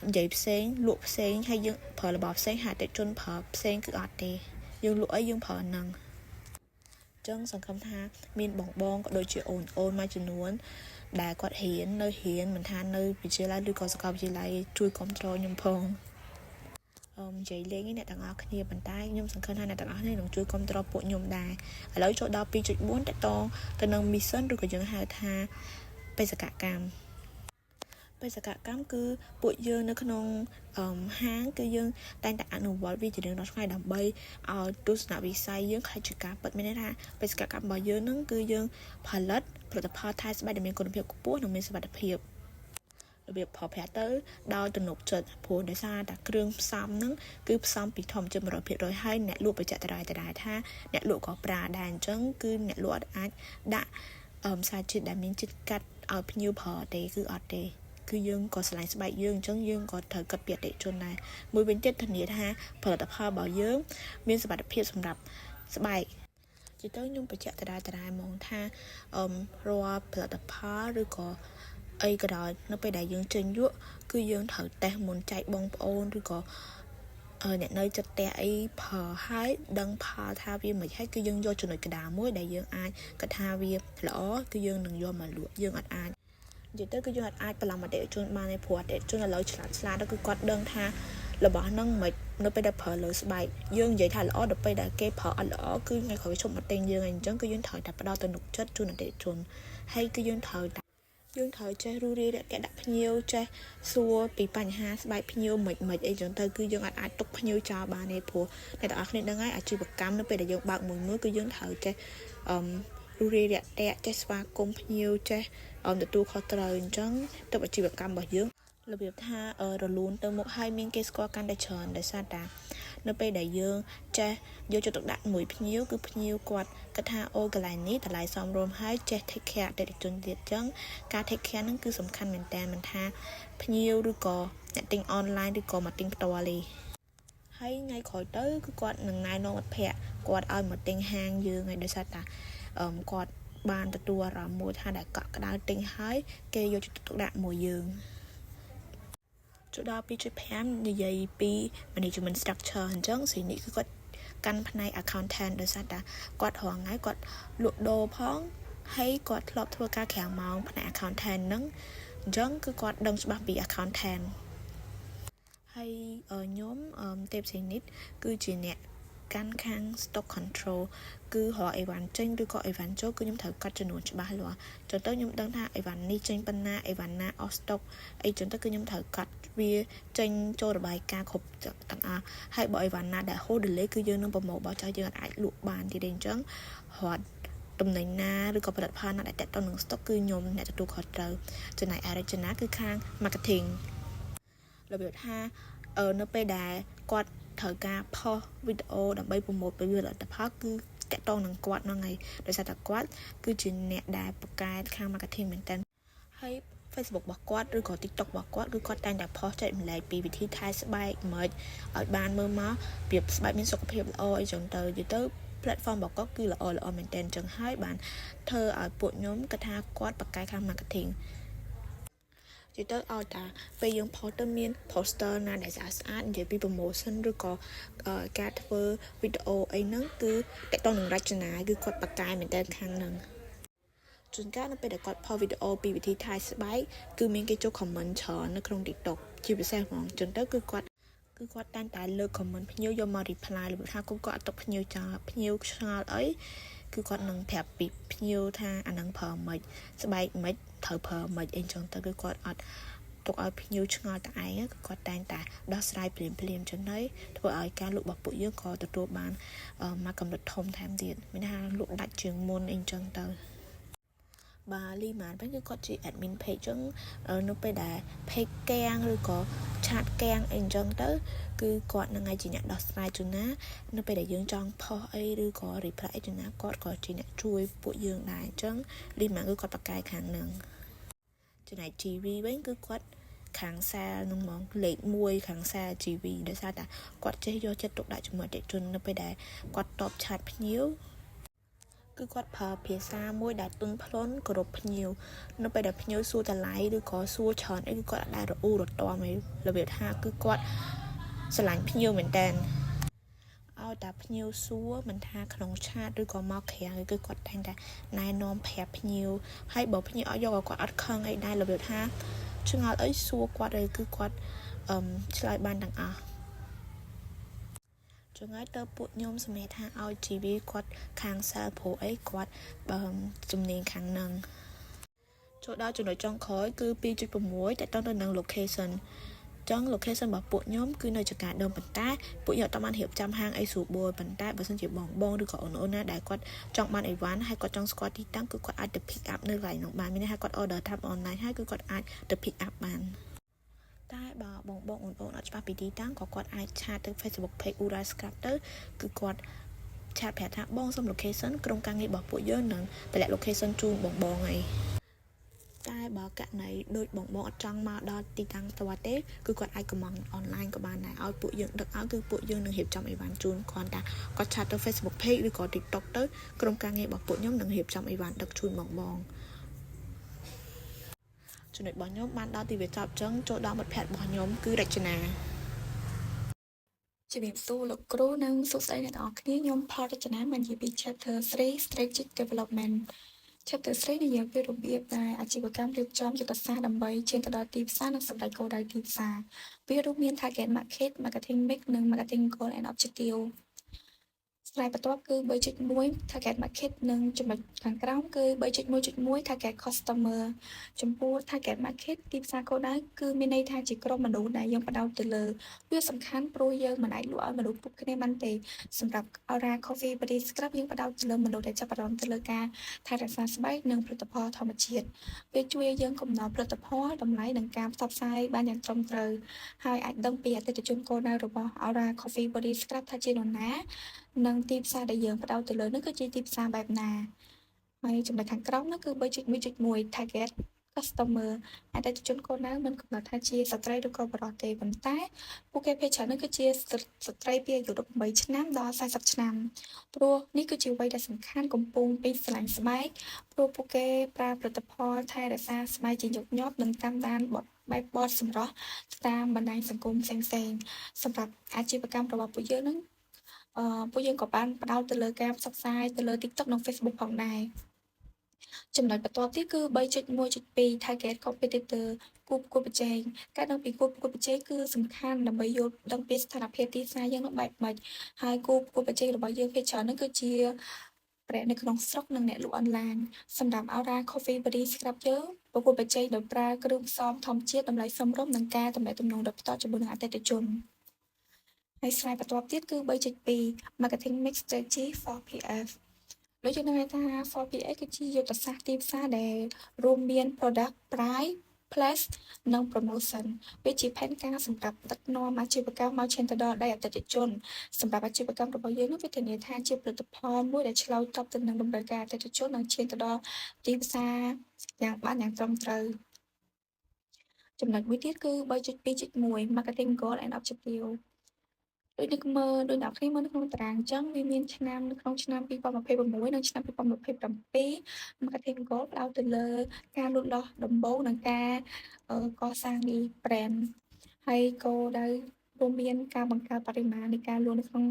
និយាយផ្សេងលក់ផ្សេងហើយយើងប្រើរបស់ផ្សេងហើយអតិថិជនប្រើផ្សេងគឺអត់ទេយើងលក់អីយើងប្រើហ្នឹង ចឹងសង្ឃឹមថាមានបងក៏ដូចជាអូនមួយចំនួនដែលគាត់ហ៊ានមិនថានៅវិទ្យាល័យឬក៏សាកលវិទ្យាល័យជួយគ្រប់គ្រងខ្ញុំផងនិយាយលេងអ្នកទាំងអស់គ្នាប៉ុន្តែខ្ញុំសង្ឃឹមថាអ្នកទាំងអស់គ្នានឹងជួយគ្រប់គ្រងពួកខ្ញុំដែរឥឡូវចូលដល់ 2.4 តកតងទៅនឹង mission ឬក៏យើងហៅថាបេសកកម្មគឺពួកយើងនៅក្នុងហាងគឺយើងតែងតែអនុវត្តវាជារៀងរាល់ថ្ងៃដើម្បីឲ្យទស្សនវិស័យយើងខ្លាចជាការពិតមានន័យថាបេសកកម្មរបស់យើងហ្នឹងគឺយើងផលិតផលិតផលថែស្បែកដែលមានគុណភាពខ្ពស់និងមានសុវត្ថិភាពរបៀបផលប្រាក់ទៅដោយទំនុកចិត្តព្រោះដោយសារតែគ្រឿងផ្សំហ្នឹងគឺផ្សំពីធម្មជាតិ 100% ហើយអ្នកលក់បញ្ជាក់ដដែលថាអ្នកលក់ក៏ប្រើដែរអញ្ចឹងគឺអ្នកលក់អាចដាក់សារជាតិដែលមានជាតិកាត់ឲ្យភ្ញៀវប្រើទេគឺអត់ទេគឺយើងក៏ឆ្លៃស្បែកយើងអញ្ចឹងយើងក៏ត្រូវគិតពីអតិថិជនដែរមួយវិញទៀតធានាថាផលិតផលរបស់យើងមានសុវត្ថិភាពសម្រាប់ស្បែកជាទៅខ្ញុំបញ្ជាក់ដដែលហ្មងថារាល់ផលិតផលឬក៏អីក៏ដោយនៅពេលដែលយើងចេញយកគឺយើងត្រូវតេស្តមុនចែកបងប្អូនឬក៏អ្នកនៅចិត្តផ្ទះអីប្រើហើយដឹងផលថាវាមិនហើយគឺយើងយកចំណុចកណ្ដាលមួយដែលយើងអាចគិតថាវាល្អគឺយើងនឹងយកមកលក់យើងអត់អាចនិយាយទៅគឺយើងអាចបន្លំអតិថិជនបានទេព្រោះអតិថិជនឥឡូវឆ្លាតគឺគាត់ដឹងថារបស់ហ្នឹងមិននៅពេលដែលប្រើលើស្បែកយើងនិយាយថាល្អដល់ពេលដែលគេប្រើអត់ល្អគឺថ្ងៃក្រោយឈប់មកទិញយើងអញ្ចឹងគឺយើងត្រូវតែផ្ដោតទៅនុកចិត្តជូនអតិថិជនហើយគឺយើងត្រូវចេះរੂរាយរាក់ទាក់ដាក់ភ្ញៀវចេះសួរពីបញ្ហាស្បែកភ្ញៀវមិនអីចឹងទៅគឺយើងអាចទុកភ្ញៀវចោលបានទេព្រោះអ្នកទាំងអស់គ្នាដឹងហើយអាជីវកម្មនៅពេលដែលយើងបើកមួយគឺយើងត្រូវចេះរੂរាយរាក់ទាក់ចេះស្វាគមន៍ភ្ញៀវចេះទទួលខុសត្រូវអញ្ចឹងទៅអាជីវកម្មរបស់យើងរបៀបថារលូនទៅមុខហើយមានគេស្គាល់កាន់តែច្រើនដោយសារតានៅពេលដែលយើងចេះយកចិត្តទុកដាក់មួយភ្ញៀវគឺភ្ញៀវគាត់គិតថាអូកន្លែងនេះតម្លៃសមរម្យហើយចេះ take care អតិថិជនទៀតអញ្ចឹងការ take care ហ្នឹងគឺសំខាន់មែនតើមិនថាភ្ញៀវឬក៏អ្នកទិញ online ឬក៏មកទិញផ្ទាល់ទេហើយថ្ងៃក្រោយទៅគឺគាត់នឹងណែនាំមិត្តភ័ក្តិគាត់ឲ្យមកទិញហាងយើងហើយដោយសារតាគាត់បានទទួលអារម្មណ៍មួយថាដែលកក់ក្ដៅទិញហើយគេយកចិត្តទុកដាក់មួយយើងចូលដល់ 2.5 និយាយពី management structure អញ្ចឹងស្រីនេះគឺគាត់កាន់ផ្នែក accountant ដោយសារតែគាត់រងថ្ងៃគាត់លក់ដូរផងហើយគាត់ធ្លាប់ធ្វើការក្រៅម៉ោងផ្នែក accountant ហ្នឹងអញ្ចឹងគឺគាត់ដឹងច្បាស់ពី accountant ហើយខ្ញុំទេពស្រីនេះគឺជាអ្នកកាន់ខាង stock control គឺរកអីវ៉ាន់ចេញឬក៏អីវ៉ាន់ចូលគឺខ្ញុំត្រូវកាត់ចំនួនច្បាស់លាស់ចុះទៅខ្ញុំដឹងថាអីវ៉ាន់នេះចេញប៉ុណ្ណាអីវ៉ាន់ណាអស់ stock អីចឹងទៅគឺខ្ញុំត្រូវកាត់វាចេញចូលរបាយការណ៍គ្រប់ទាំងអស់ហើយបើអីវ៉ាន់ណាដែលហូរ delay គឺយើងនឹងប្រមូលបោះចោលយើងអាចលក់បានទៀតទេអញ្ចឹងរត់តំណែងណាឬក៏ផលិតផលណាដែលតាក់ទងនឹង stock គឺខ្ញុំអ្នកទទួលខុសត្រូវចំណែកអរចនាគឺខាង marketing របៀបថានៅពេលដែលគាត់ត្រូវការផុសវីដេអូដើម្បីប្រម៉ូទផលិតផលគឺតាក់ទងនឹងគាត់ហ្នឹងហើយដោយសារតែគាត់គឺជាអ្នកដែលបង្កើតខាង marketing មែនតើហើយ Facebook របស់គាត់ឬក៏ TikTok របស់គាត់គឺគាត់តែងតែផុសចែកម្លែកពីវិធីថែស្បែកមិនឲ្យបានមើលមកពីស្បែកមានសុខភាពល្អអីចឹងទៅនិយាយទៅ platform របស់គាត់គឺល្អមែនតើអញ្ចឹងហើយបានធ្វើឲ្យពួកខ្ញុំគិតថាគាត់បង្កើតខាង marketingនិយាយទៅឲ្យតាពេលយើងផុសទៅមាន poster ណាដែលស្អាតនិយាយពី promotion ឬក៏ការធ្វើវីដេអូអីហ្នឹងគឺតាក់ទងនឹងរចនាគឺគាត់បកកាយមែនតើខាងហ្នឹងជួនកាលនៅពេលដែលគាត់ផុសវីដេអូពីវិធីថែស្បែកគឺមានគេចូល comment ច្រើននៅក្នុង TikTok ជាពិសេសហ្មងចឹងទៅគឺគាត់តែងតែលើក comment ភ្ញៀវយកមក reply លើថាគាត់អត់ទុកភ្ញៀវចោលភ្ញៀវឆ្ងល់អីគឺគាត់នឹងប្រាប់ពីភ្ញៀវថាអានឹងប្រើមិនស្បែកមិនត្រូវប្រើមិនអីចឹងទៅគឺគាត់អត់ទុកឲ្យភ្ញៀវឆ្ងល់តែឯងគឺគាត់តែងតែដោះស្រាយភ្លាមចឹងហើយធ្វើឲ្យការលក់របស់ពួកយើងក៏ទទួលបានមកកម្រិតធំថែមទៀតមានថាលក់ដាច់ជាងមុនអីចឹងទៅបាទលីម៉ានវិញគឺគាត់ជា admin page ចឹងនៅពេលដែល page កាំងឬក៏ឆាតកាំងអីចឹងទៅគឺគាត់នឹងឯងជាអ្នកដោះស្រាយជូនណានៅពេលដែលយើងចង់ផុសអីឬក៏ reply អីជូនណាគាត់ក៏ជាអ្នកជួយពួកយើងដែរអញ្ចឹងលីម៉ានគឺគាត់បកកាយខាងហ្នឹងចំណែក GV វិញគឺគាត់ខាងសាលនឹងហ្មងលេខ1ខាងសាល GV ដោយសារតែគាត់ចេះយកចិត្តទុកដាក់ជាមួយអតិថិជននៅពេលដែលគាត់តបឆាតភ្ញៀវគឺគាត់ប្រើភាសាមួយដែលទន់ភ្លន់គោរពភ្ញៀវនៅពេលដែលភ្ញៀវសួរតម្លៃឬក៏សួរច្រើនអីគឺគាត់អត់ដែលរអ៊ូរទាំឯងរបៀបថាគឺគាត់ស្រឡាញ់ភ្ញៀវមែនតើឲ្យ ឲ្យតែភ្ញៀវសួរមិនថាក្នុងឆាតឬក៏មកក្រៅគឺគាត់តែងតែណែនាំប្រាប់ភ្ញៀវហើយបើភ្ញៀវអត់យកឲ្យគាត់អត់ខឹងអីដែររបៀបថាឆ្ងល់អីសួរគាត់ឬគឺគាត់ឆ្លើយបានទាំងអស់ចង្អើតទៅពួកខ្ញុំសម្រាប់ថាឲ្យ GV គាត់ខាង sale ព្រោះអីគាត់ជំនាញខាងហ្នឹងចូលដល់ចំណុចចុងក្រោយគឺ 2.6 តើតើទៅនឹង location ចឹង location របស់ពួកខ្ញុំគឺនៅចង្ការដើមប៉ុន្តែពួកខ្ញុំអត់បានរៀបចំហាងអីស្រួលបួលប៉ុន្តែបើសិនជាបងឬក៏អូនណាដែលគាត់ចង់បានអីវ៉ាន់ហើយគាត់ចង់ស្គាល់ទីតាំងគឺគាត់អាចទៅ pick up នៅកន្លែងនោះបានមានន័យថាគាត់ order តាម online ហើយគឺគាត់អាចទៅ pick up បានតែបើបងអូនអត់ច្បាស់ពីទីតាំងក៏គាត់អាចឆាតទៅ Facebook page Ura Scrap ទៅគឺគាត់ឆាតប្រាប់ថាបងសុំ location ក្រុមការងាររបស់ពួកយើងនឹងតម្លាក់ location ជូនបងអីតែបើករណីដូចបងអត់ចង់មកដល់ទីតាំងផ្ទាល់ទេគឺគាត់អាច comment online ក៏បានដែរឲ្យពួកយើងដឹកឲ្យគឺពួកយើងនឹងរៀបចំអីវ៉ាន់ជូនគ្រាន់តែគាត់ឆាតទៅ Facebook page ឬក៏ TikTok ទៅក្រុមការងាររបស់ពួកខ្ញុំនឹងរៀបចំអីវ៉ាន់ដឹកជូនបងចំណុចរបស់ខ្ញុំបានដល់ទីវាចប់ចឹងចូលដល់មិត្តភ័ក្តិរបស់ខ្ញុំគឺរចនាជំរាបសួរលោកគ្រូនិងសួស្តីអ្នកទាំងអស់គ្នាខ្ញុំផលរចនាមកនិយាយពី Chapter 3 Strategic Development Chapter 3និយាយពីរបៀបដែលអាជីវកម្មរៀបចំយុទ្ធសាស្ត្រដើម្បីឈានទៅដល់ទីផ្សារនិងសម្រេចគោលដៅទីផ្សារវារួមមាន Target Market Marketing Mix និង Marketing Goal and Objective ស្លាយបន្ទាប់គឺ 3.1 Target Market និងចំណុចខាងក្រោមគឺ 3.1.1 Target Customer ចំពោះ Target Market ទីផ្សារគោលដៅគឺមានន័យថាជាក្រុមមនុស្សដែលយើងផ្ដោតទៅលើវាសំខាន់ព្រោះយើងមិនអាចលក់ឲ្យមនុស្សគ្រប់គ្នាបានទេសម្រាប់ Aura Coffee Body Scrub យើងផ្ដោតទៅលើមនុស្សដែលចាប់អារម្មណ៍ទៅលើការថែរក្សាស្បែកនិងផលិតផលធម្មជាតិវាជួយយើងកំណត់ផលិតផលតម្លៃនិងការផ្សព្វផ្សាយបានយ៉ាងត្រឹមត្រូវហើយអាចដឹងពីអតិថិជនគោលដៅរបស់ Aura Coffee Body Scrub ថាជានរណានិងទីផ្សារដែលយើងផ្ដោតទៅលើនោះគឺជាទីផ្សារបែបណាហើយចំណុចខាងក្រោមនោះគឺ 3.1.1 Target Customer អតិថិជនគោលដៅមិនកំណត់ថាជាស្ត្រីឬក៏បុរសទេប៉ុន្តែពួកគេភាគច្រើននោះគឺជាស្ត្រីពីអាយុ18ឆ្នាំដល់40ឆ្នាំព្រោះនេះគឺជាវ័យដែលសំខាន់កំពុងពីស្រឡាញ់ស្បែកព្រោះពួកគេប្រើផលិតផលថែរក្សាស្បែកជាញឹកញាប់និងតាមដានបែបបទសម្រស់តាមបណ្ដាញសង្គមផ្សេងៗសម្រាប់អាជីវកម្មរបស់ពួកយើងនឹងពួកយើងក៏បានផ្ដោតទៅលើការផ្សព្វផ្សាយទៅលើ TikTok និង Facebook ផងដែរចំណុចបន្ទាប់ទៀតគឺ 3.1.2 Target Competitor គូប្រជែងការដឹងពីគូប្រជែងគឺសំខាន់ដើម្បីយល់ដឹងពីស្ថានភាពទីផ្សារយើងនឹងបែបម៉េចហើយគូប្រជែងរបស់យើងភាគច្រើននោះគឺជាប្រែនៅក្នុងស្រុកនិងអ្នកលក់អនឡាញសម្រាប់ Aura Coffee Body Scrub យើងប្រកួតប្រជែងដោយប្រើគ្រឿងផ្សំធម្មជាតិតម្លៃសមរម្យនិងការទំនាក់ទំនងដ៏ផ្ទាល់ជាមួយនឹងអតិថិជនហើយស្លាយបន្ទាប់ទៀតគឺ 3.2 Marketing Mix Strategy for PF ដូចយើងដឹងថា 4PX គឺជាយុទ្ធសាស្ត្រទីផ្សារដែលរួមមាន Product Price Place និង Promotion វាជាផែនការសម្រាប់ដឹកនាំអាជីវកម្មមកឈានទៅដល់ដៃអតិថិជនសម្រាប់អាជីវកម្មរបស់យើងនោះវាធានាថាជាផលិតផលមួយដែលឆ្លើយតបទៅនឹងតម្រូវការអតិថិជននិងឈានទៅដល់ទីផ្សារយ៉ាងត្រឹមត្រូវចំណុចមួយទៀតគឺ 3.2.1 Marketing Goal and Objective ដូចអ្នកមើលនៅក្នុងតារាងអញ្ចឹងវាមានឆ្នាំនៅក្នុងឆ្នាំ2026និងឆ្នាំ2027 Marketing Goal ផ្ដោតទៅលើការលូតលាស់ដំបូងនិងការកសាង brand ហើយគោលដៅរួមមានការបង្កើតបរិមាណនៃការលក់នៅក្នុង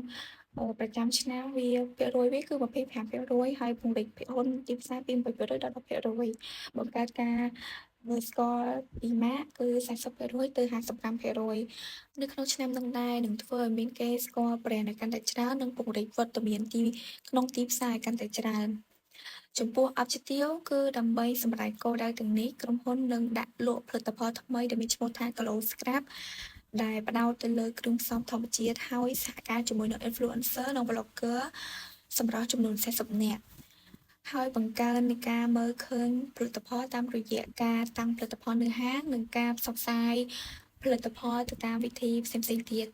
ប្រចាំឆ្នាំវាភាគរយវាគឺ 25% ហើយពង្រីកភាគហ៊ុនទីផ្សារពី 8% ដល់ 10% បង្កើតការស្គាល់ពីម៉ាកគឺ 40% ទៅ 55% នៅក្នុងឆ្នាំនឹងដែរនឹងធ្វើឲ្យមានគេស្គាល់ brand ឲ្យកាន់តែច្រើននិងពង្រីកវត្តមានក្នុងទីផ្សារឲ្យកាន់តែច្រើនចំពោះ objective គឺដើម្បីសម្រេចគោលដៅទាំងនេះក្រុមហ៊ុននឹងដាក់លក់ផលិតផលថ្មីដែលមានឈ្មោះថា Glow Scrap ដែលផ្ដោតទៅលើគ្រឿងផ្សំធម្មជាតិហើយសហការជាមួយនឹង influencer និង blogger សម្រាប់ចំនួន40នាក់ហើយបង្កើននៃការមើលឃើញផលិតផលតាមរយៈការតាំងផលិតផលនៅហាងនិងការផ្សព្វផ្សាយផលិតផលទៅតាមវិធីផ្សេងៗទៀត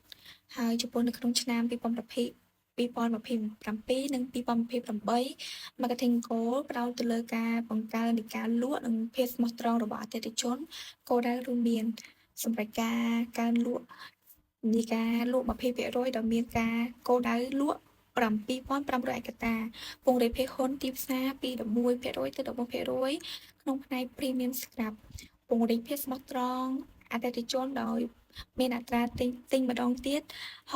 ហើយចំពោះនៅក្នុងឆ្នាំ2027និង2028 Marketing Goal ផ្ដោតទៅលើការបង្កើននៃការលក់និងភាពស្មោះត្រង់របស់អតិថិជនគោលដៅរួមមានសម្រាប់ការកើនលក់នៃការលក់ 20% ដែលមានការគោលដៅលក់ 7,500 ឯកតាពង្រីកភាគហ៊ុនទីផ្សារពី 11% ទៅ 11% ក្នុងផ្នែក Premium Scrap ពង្រីកភាពស្មោះត្រង់អតិថិជនដោយ មានអត្រាទិញម្ដងទៀត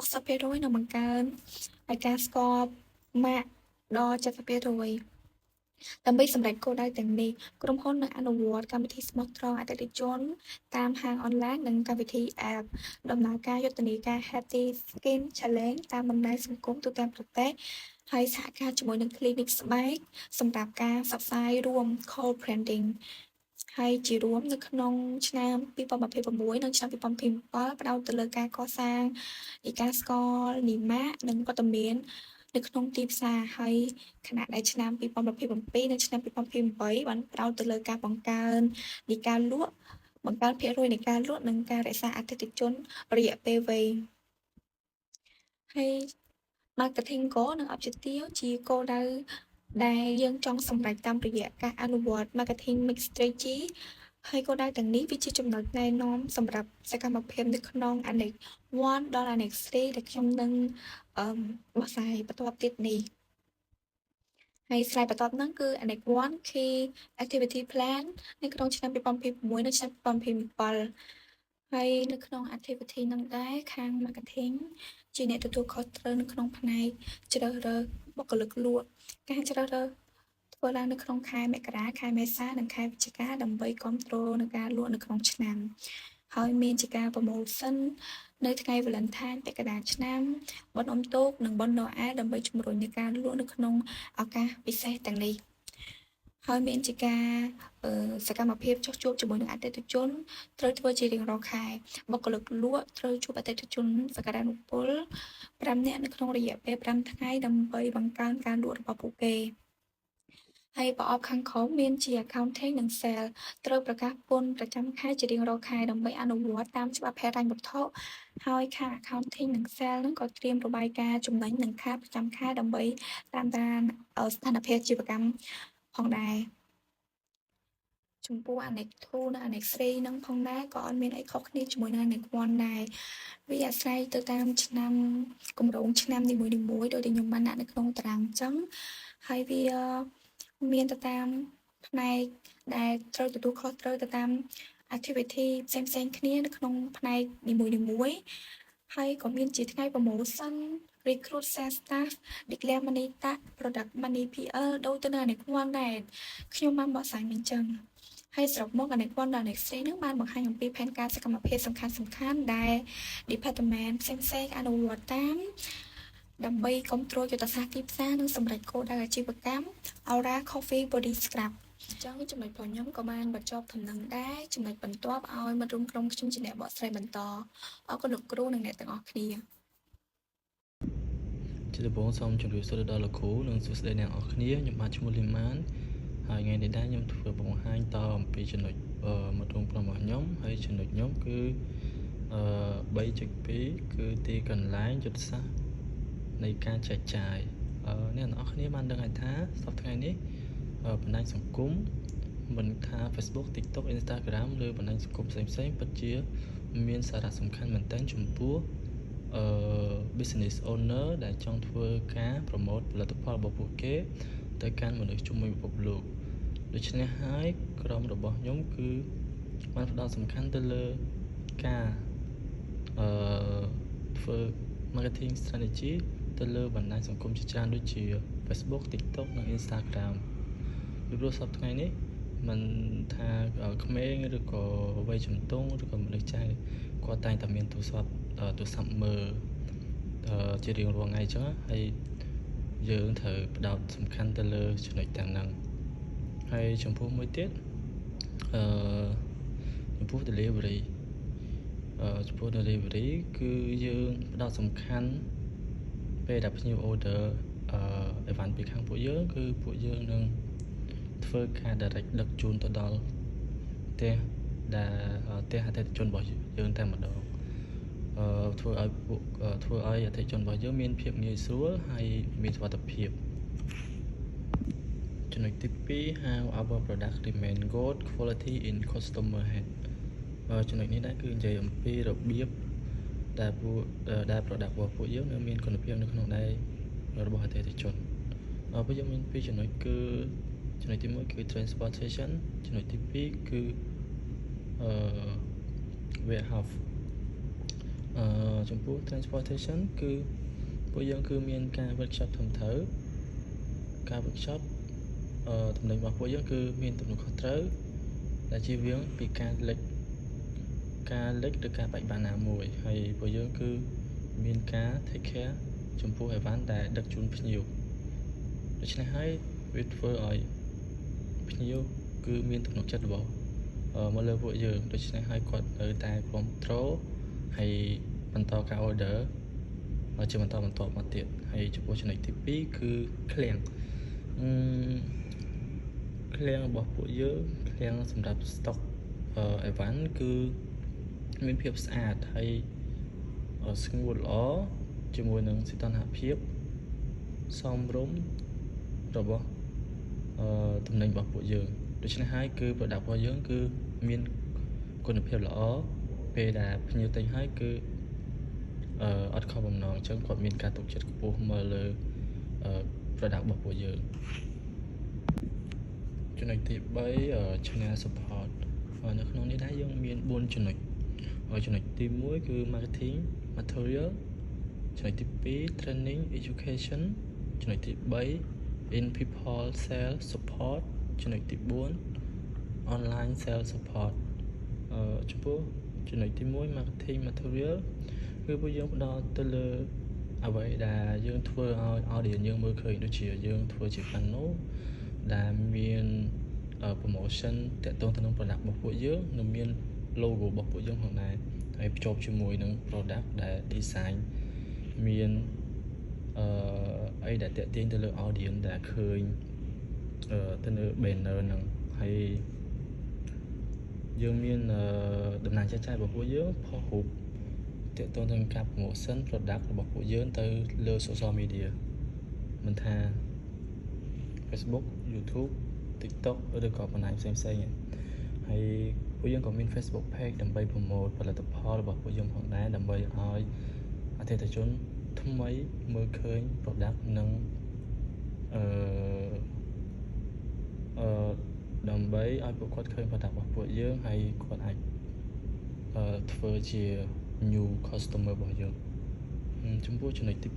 60%និងបង្កើនឲ្យការស្គាល់ម៉ាកដល់70%ដើម្បីសម្រេចគោលដៅទាំងនេះក្រុមហ៊ុននឹងអនុវត្តកម្មវិធីស្មោះត្រង់អតិថិជនតាមហាងអនឡាញនិងកម្មវិធី App ដំណើរការយុទ្ធនាការ Healthy Skin Challenge តាមបណ្ដាញសង្គមទូទាំងប្រទេសហើយសហការជាមួយនឹង Clinic ស្បែកសម្រាប់ការផ្សព្វផ្សាយរួម Co-branding ហើយជារួមនៅក្នុងឆ្នាំ2026និងឆ្នាំ2027ផ្ដោតទៅលើការកសាងនៃការស្គាល់នីម៉ាកនិងវត្តមាននៅក្នុងទីផ្សារហើយខណៈដែលឆ្នាំ2027និងឆ្នាំ2028បានផ្ដោតទៅលើការបង្កើននៃការលក់បង្កើនភាគរយនៃការលក់និងការរក្សាអតិថិជនរយៈពេលវែងហើយ marketing goal និង objective ជាគោលដៅដែលយើងចង់សម្រេចតាមរយៈការអនុវត្ត marketing mix strategy ហើយគោលដៅទាំងនេះវាជាចំណុចណែនាំសម្រាប់សកម្មភាពនៅក្នុង Annex 1 ដល់ Annex 3ដែលខ្ញុំនឹងបកស្រាយបន្ទាប់ទៀតនេះហើយ slide បន្ទាប់ហ្នឹងគឺ Annex 1 Key Activity Plan នៅក្នុងឆ្នាំ2026និងឆ្នាំ2027ហើយនៅក្នុង activity ហ្នឹងដែរខាង marketing ជាអ្នកទទួលខុសត្រូវនៅក្នុងផ្នែកជ្រើសរើសបុគ្គលិកលក់ការជ្រើសរើសធ្វើឡើងនៅក្នុងខែមករាខែមេសានិងខែវិច្ឆិកាដើម្បីគ្រប់គ្រងនឹងការលក់នៅក្នុងឆ្នាំហើយមានជាការ promotion នៅថ្ងៃ Valentine ពាក់កណ្ដាលឆ្នាំបុណ្យអុំទូកនិងបុណ្យណូអែលដើម្បីជំរុញនៃការលក់នៅក្នុងឱកាសពិសេសទាំងនេះហើយមានជាការសកម្មភាពចុះជួបជាមួយនឹងអតិថិជនត្រូវធ្វើជារៀងរាល់ខែបុគ្គលិកលក់ត្រូវជួបអតិថិជនសក្តានុពល5នាក់នៅក្នុងរយៈពេល5ថ្ងៃដើម្បីបង្កើនការលក់របស់ពួកគេហើយប្រអប់ខាងក្រោមមានជា accounting និង sale ត្រូវប្រកាសពន្ធប្រចាំខែជារៀងរាល់ខែដើម្បីអនុវត្តតាមច្បាប់ហិរញ្ញវត្ថុហើយខាង accounting និង sale ហ្នឹងក៏ត្រៀមរបាយការណ៍ចំណេញនិងខាតប្រចាំខែដើម្បីតាមដានស្ថានភាពអាជីវកម្មផងដែរចំពោះ Annex 2 និង Annex 3 ហ្នឹងផងដែរក៏អត់មានអីខុសគ្នាជាមួយនឹង Annex 1ដែរវាអាស្រ័យទៅតាមឆ្នាំគម្រោងឆ្នាំនីមួយៗដោយដែលខ្ញុំបានដាក់នៅក្នុងតារាងអញ្ចឹងហើយវាមានទៅតាមផ្នែកដែលត្រូវទទួលខុសត្រូវទៅតាម activity ផ្សេងៗគ្នានៅក្នុងផ្នែកនីមួយៗហើយក៏មានជាថ្ងៃ promotion recruit sales staff declare money tax product money PL ដូចទៅនៅ Annex 1ដែរខ្ញុំបានបកស្រាយមិនអញ្ចឹងហើយសរុបមក Annex 1ដល់ Annex 3នឹងបានបង្ហាញអំពីផែនការសកម្មភាពសំខាន់ៗដែល department ផ្សេងៗអនុវត្តតាមដើម្បីគ្រប់គ្រងយុទ្ធសាស្ត្រទីផ្សារនិងសម្រេចគោលដៅអាជីវកម្ម Aura Coffee Body Scrub អញ្ចឹងចំណុចរបស់ខ្ញុំក៏បានបញ្ចប់ដំណឹងដែរចំណុចបន្ទាប់ឲ្យមិត្តរួមក្រុមខ្ញុំជាអ្នកបកស្រាយបន្តអរគុណលោកគ្រូនិងអ្នកទាំងអស់គ្នាជាដំបូងសូមជម្រាបសួរដល់លោកគ្រូនិងសួស្តីអ្នកនរគ្នាខ្ញុំបាទឈ្មោះលីម៉ានហើយថ្ងៃនេះដែរខ្ញុំធ្វើបង្ហាញតអំពីចំណុចមិត្តរួមក្រុមរបស់ខ្ញុំហើយចំណុចខ្ញុំគឺ3.2គឺទីកន្លែងយុទ្ធសាស្ត្រនៃការចែកចាយអ្នកនរគ្នាបានដឹងហើយថាសប្តាហ៍ថ្ងៃនេះបណ្ដាញសង្គមមិនថា Facebook TikTok Instagram ឬបណ្ដាញសង្គមផ្សេងៗពិតជាមានសារៈសំខាន់មែនទែនចំពោះbusiness owner ដែលចង់ធ្វើការ promote ផលិតផលរបស់ពួកគេទៅកាន់មនុស្សជុំវិញពិភពលោកដូច្នេះហើយក្រុមរបស់ខ្ញុំគឺបានផ្ដោតសំខាន់ទៅលើការធ្វើ marketing strategy ទៅលើបណ្ដាញសង្គមជាច្រើនដូចជា Facebook TikTok និង Instagram ពីព្រោះសប្តាហ៍ថ្ងៃនេះមិនថាក្មេងឬក៏វ័យជំទង់ឬក៏មនុស្សចាស់គាត់តែងតែមានទូរស័ព្ទមើលជារៀងរាល់ថ្ងៃអញ្ចឹងហើយយើងត្រូវផ្ដោតសំខាន់ទៅលើចំណុចទាំងហ្នឹងហើយចំពោះមួយទៀតចំពោះ delivery ចំពោះ delivery គឺយើងផ្ដោតសំខាន់ពេលដែលភ្ញៀវ order អីវ៉ាន់ពីខាងពួកយើងគឺពួកយើងនឹងធ្វើការ direct ដឹកជូនទៅដល់ផ្ទះអតិថិជនរបស់យើងតែម្ដងធ្វើឲ្យអតិថិជនរបស់យើងមានភាពងាយស្រួលហើយមានសុវត្ថិភាពចំណុចទី2 how our product remain good quality in customer head ចំណុចនេះដែរគឺនិយាយអំពីរបៀបដែល product របស់ពួកយើងនៅមានគុណភាពនៅក្នុងដៃរបស់អតិថិជនពួកយើងមានពីរចំណុចគឺចំណុចទី1គឺ transportation ចំណុចទី2គឺwarehouse ចំពោះ transportation គឺពួកយើងគឺមានការ workshop ត្រឹមត្រូវការ workshop តំណែងរបស់ពួកយើងគឺមានទំនួលខុសត្រូវដែលជៀសវាងពីការលិចឬការបែកបាក់ណាមួយហើយពួកយើងគឺមានការ take care ចំពោះអីវ៉ាន់ដែលដឹកជូនភ្ញៀវដូច្នេះហើយវាធ្វើឲ្យភ្ញៀវគឺមានទំនុកចិត្តរបស់មកលើពួកយើងដូច្នេះហើយគាត់នៅតែគ្រប់គ្រងហើយបន្តការ order ជាបន្តបន្ទាប់មកទៀតហើយចំពោះចំណុចទី2គឺឃ្លាំងរបស់ពួកយើងឃ្លាំងសម្រាប់ stock អីវ៉ាន់គឺមានភាពស្អាតហើយស្ងួតល្អជាមួយនឹងសីតុណ្ហភាពសមរម្យរបស់តំណែងរបស់ពួកយើងដូច្នេះហើយគឺ product របស់យើងគឺមានគុណភាពល្អពេលដែលភ្ញៀវទិញហើយគឺអត់ខុសបំណងអញ្ចឹងគាត់មានការទុកចិត្តខ្ពស់មកលើ product របស់ពួកយើងចំណុចទី3 channel support នៅក្នុងនេះដែរយើងមាន4ចំណុចចំណុចទី1គឺ marketing material ចំណុចទី2 training education ចំណុចទី3 in people sales support ចំណុចទី4 online sales support ចំពោះចំណុចទី1 marketing material គឺពួកយើងផ្ដោតទៅលើអ្វីដែលយើងធ្វើឲ្យ audience យើងមើលឃើញដូចជាយើងធ្វើជា panel ដែលមាន promotion តាក់ទងទៅនឹង product របស់ពួកយើងនិងមាន logo របស់ពួកយើងផងដែរហើយភ្ជាប់ជាមួយនឹង product ដែល design មានអីដែលតាក់ទាញទៅលើ audience ដែលឃើញទៅលើ banner ហ្នឹងហើយយើងមានដំណើរចែកចាយរបស់ពួកយើងផុសរូបតាក់ទងទៅនឹងការ promotion product របស់ពួកយើងទៅលើ social media មិនថា Facebook YouTube TikTok ឬក៏បណ្ដាញផ្សេងៗហើយពួកយើងក៏មាន Facebook page ដើម្បី promote ផលិតផលរបស់ពួកយើងផងដែរដើម្បីឲ្យអតិថិជនថ្មីមើលឃើញ product និងដើម្បីឲ្យពួកគាត់ឃើញ product របស់ពួកយើងហើយគាត់អាចធ្វើជា new customer របស់យើងចំពោះចំណុចទី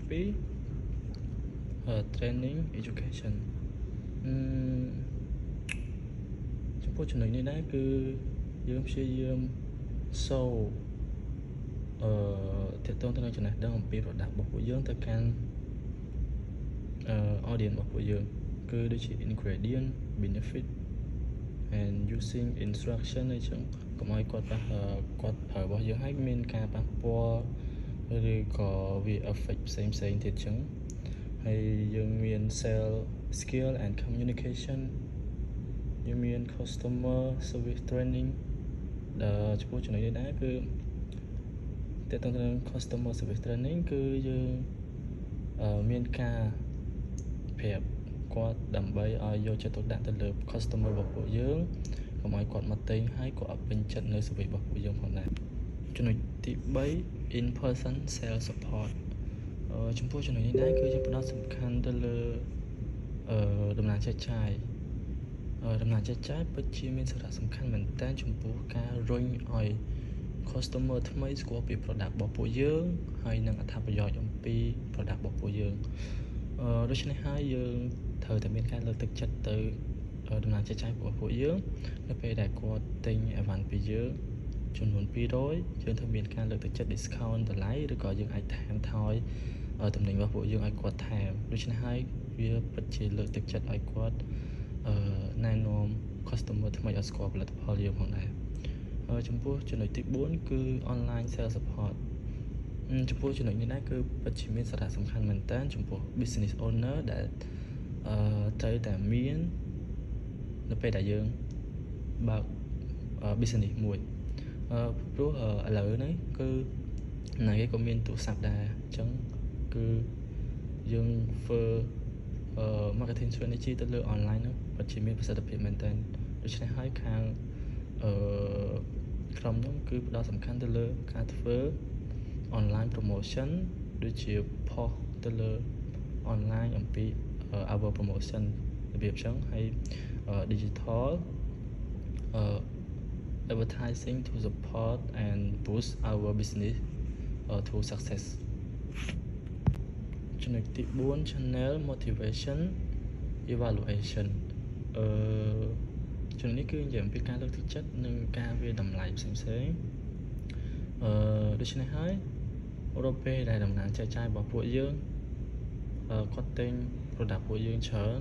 2 training education ចំពោះចំណុចនេះដែរគឺយើងព្យាយាមសូតាក់ទងទៅនឹងចំណេះដឹងអំពី product របស់ពួកយើងទៅកាន់ audience របស់ពួកយើងគឺដូចជា ingredient benefit and using instruction អីចឹងកុំឲ្យគាត់ប្រើរបស់យើងឲ្យមានការប៉ះពាល់ឬក៏វា affect ផ្សេងទៀតចឹងហើយយើងមាន sales skill and communication យើងមាន customer service training ដែលចំពោះចំណុចនេះដែរគឺតាក់ទងទៅនឹង customer service training គឺយើងមានការប្រាប់គាត់ដើម្បីឲ្យយកចិត្តទុកដាក់ទៅលើ customer របស់ពួកយើងកុំឲ្យគាត់មកទិញហើយគាត់អត់ពេញចិត្តនៅ service របស់ពួកយើងផងដែរចំណុចទី3 in person sales support ចំពោះចំណុចនេះដែរគឺយើងផ្ដោតសំខាន់ទៅលើដំណើរចែកចាយពិតជាមានសារៈសំខាន់មែនទែនចំពោះការរុញឲ្យ customer ថ្មីស្គាល់ពី product របស់ពួកយើងហើយនិងអត្ថប្រយោជន៍អំពី product របស់ពួកយើងដូច្នេះហើយយើងត្រូវតែមានការលើកទឹកចិត្តទៅដំណើរចែកចាយរបស់ពួកយើងនៅពេលដែលគាត់ទិញអីវ៉ាន់ពីយើងចំនួន200យើងត្រូវមានការលើកទឹកចិត្ត discount តម្លៃឬក៏យើងអាចថែមថយតំណែងរបស់ពួកយើងឲ្យគាត់ថែមដូច្នេះហើយវាពិតជាលើកទឹកចិត្តឲ្យគាត់ណែនាំ customer ថ្មីឲ្យស្គាល់ផលិតផលយើងផងដែរចំពោះចំណុចទី4គឺ online sales support ចំពោះចំណុចនេះដែរគឺពិតជាមានសារៈសំខាន់មែនតើចំពោះ business owner ដែលត្រូវតែមាននៅពេលដែលយើងបើក business មួយព្រោះឥឡូវនេះគឺណាគេក៏មានទូរស័ព្ទដែរអញ្ចឹងគឺយើងធ្វើ marketing strategy ទៅលើ online នោះពិតជាមានប្រសិទ្ធភាពមែនតើដូច្នេះហើយខាងក្រុមនោះគឺផ្ដោតសំខាន់ទៅលើការធ្វើ online promotion ដូចជា post ទៅលើ online អំពី our promotion របៀបចឹងហើយ digital advertising to support and boost our business to success ចំណុចទី4 channel motivation evaluation ចំណុចនេះគឺនិយាយអំពីការលើកទឹកចិត្តនិងការវាយតម្លៃផ្សេងៗដូច្នេះហើយរាល់ពេលដែលតំណាងចែកចាយរបស់ពួកយើងគាត់ទិញ product ពួកយើងច្រើន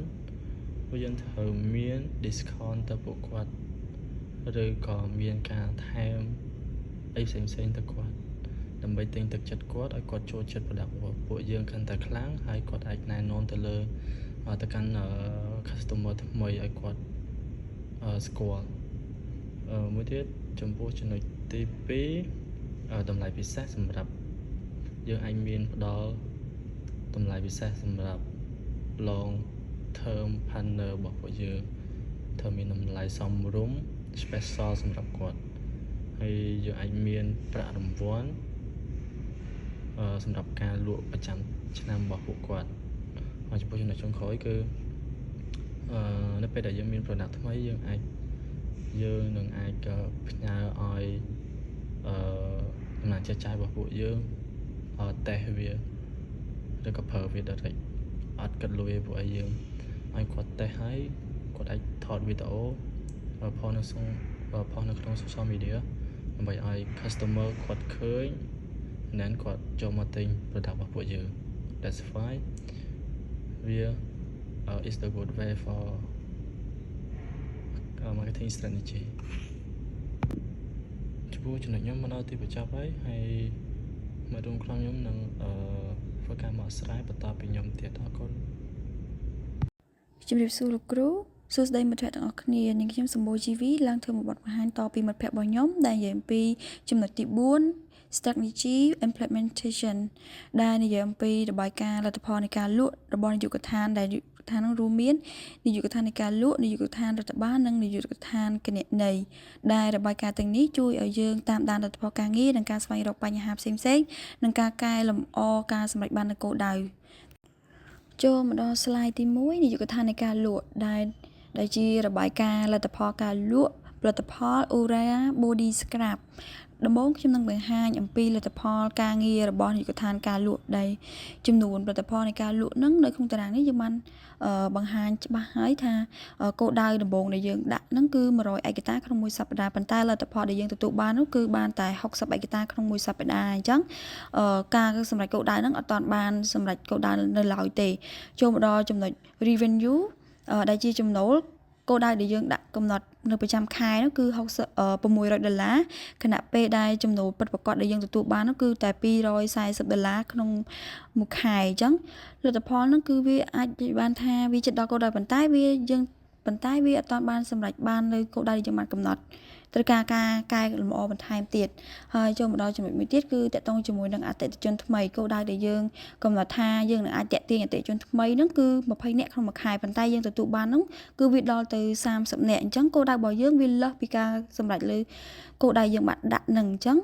ពួកយើងត្រូវមាន discount ទៅពួកគាត់ឬក៏មានការថែមអីផ្សេងៗទៅគាត់ដើម្បីទិញទឹកចិត្តគាត់ឲ្យគាត់ចូលចិត្ត product របស់ពួកយើងកាន់តែខ្លាំងហើយគាត់អាចណែនាំទៅលើទៅកាន់ customer ថ្មីឲ្យគាត់ស្គាល់មួយទៀតចំពោះចំណុចទី2តម្លៃពិសេសសម្រាប់យើងអាចមានផ្ដល់តម្លៃពិសេសសម្រាប់ long term partner របស់ពួកយើងត្រូវមានតម្លៃសមរម្យ special សម្រាប់គាត់ហើយយើងអាចមានប្រាក់រង្វាន់សម្រាប់ការលក់ប្រចាំឆ្នាំរបស់ពួកគាត់ហើយចំពោះចំណុចចុងក្រោយគឺនៅពេលដែលយើងមាន product ថ្មីយើងនឹងអាចផ្ញើឲ្យដំណាងចែកចាយរបស់ពួកយើងតេស្តវាឬក៏ប្រើវា direct អត់គិតលុយពួកឲ្យយើងឲ្យគាត់តេស្តហើយគាត់អាចថតវីដេអូផុសនៅក្នុង social media ដើម្បីឲ្យ customer គាត់ឃើញនិងគាត់ចូលមកទិញ product របស់ពួកយើង that's why we is the good way for marketing strategy ចំពោះចំណុចខ្ញុំមកដល់ទីបញ្ចប់ហើយមករួមក្រុមខ្ញុំនឹងធ្វើការមកស្រាយបន្តពីខ្ញុំទៀតអរគុណ ជំរាបសួរលោកគ្រូសួស្តីមិត្តភ័ក្តិទាំងអស់គ្នានាងខ្ញុំសម្បូរជីវីឡើងធ្វើមួយបទបង្ហាញតពីមិត្តភ័ក្តិរបស់ខ្ញុំដែលនិយាយអំពីចំណុចទី4 strategy implementation ដែលនិយាយអំពីរបាយការណ៍លទ្ធផលនៃការលក់របស់នាយកដ្ឋានដែលនាយកដ្ឋាននោះរួមមាននាយកដ្ឋាននៃការលក់នាយកដ្ឋានរដ្ឋបាលនិងនាយកដ្ឋានគណនេយ្យដែលរបាយការណ៍ទាំងនេះជួយឲ្យយើងតាមដានលទ្ធផលការងារនិងការស្វែងរកបញ្ហាផ្សេងៗនិងការកែលម្អការសម្រេចបាននូវគោលដៅចូលមកដល់ slide ទី1នាយកដ្ឋាននៃការលក់ដែលជារបាយការណ៍លទ្ធផលការលក់ផលិតផល Urea Body Scrub ដំបូងខ្ញុំនឹងបង្ហាញអំពីលទ្ធផលការងាររបស់នាយកដ្ឋានការលក់ដែលចំនួនផលិតផលនៃការលក់នឹងនៅក្នុងតារាងនេះយើងបានបង្ហាញច្បាស់ហើយថាគោលដៅដំបូងដែលយើងដាក់នឹងគឺ100ឯកតាក្នុងមួយសប្តាហ៍ប៉ុន្តែលទ្ធផលដែលយើងទទួលបាននោះគឺបានតែ60ឯកតាក្នុងមួយសប្តាហ៍អញ្ចឹងការសម្រេចគោលដៅនឹងអត់ទាន់បានសម្រេចគោលដៅនៅឡើយទេចូលមកដល់ចំណុច revenue ដែលជាចំណូលគោលដៅដែលយើងដាក់កំណត់នៅប្រចាំខែនោះគឺ$600ខណៈពេលដែលចំណូលពិតប្រាកដដែលយើងទទួលបាននោះគឺតែ$240ក្នុងមួយខែអញ្ចឹងលទ្ធផលនោះគឺវាអាចនិយាយបានថាវាជិតដល់គោលដៅប៉ុន្តែវាអត់ទាន់បានសម្រេចបាននៅគោលដៅដែលយើងបានកំណត់ត្រូវការកែលម្អបន្ថែមទៀតហើយចូលមកដល់ចំណុចមួយទៀតគឺតកតងជាមួយនឹងអតិថិជនថ្មីគោលដៅដែលយើងកំណត់ថាយើងនឹងអាចតាក់ទាញអតិថិជនថ្មីហ្នឹងគឺ20នាក់ក្នុងមួយខែប៉ុន្តែយើងទទួលបានហ្នឹងគឺវាដល់ទៅ30នាក់អញ្ចឹងគោលដៅរបស់យើងវាលើសពីការសម្រេចលើគោលដៅយើងបានដាក់ហ្នឹងអញ្ចឹង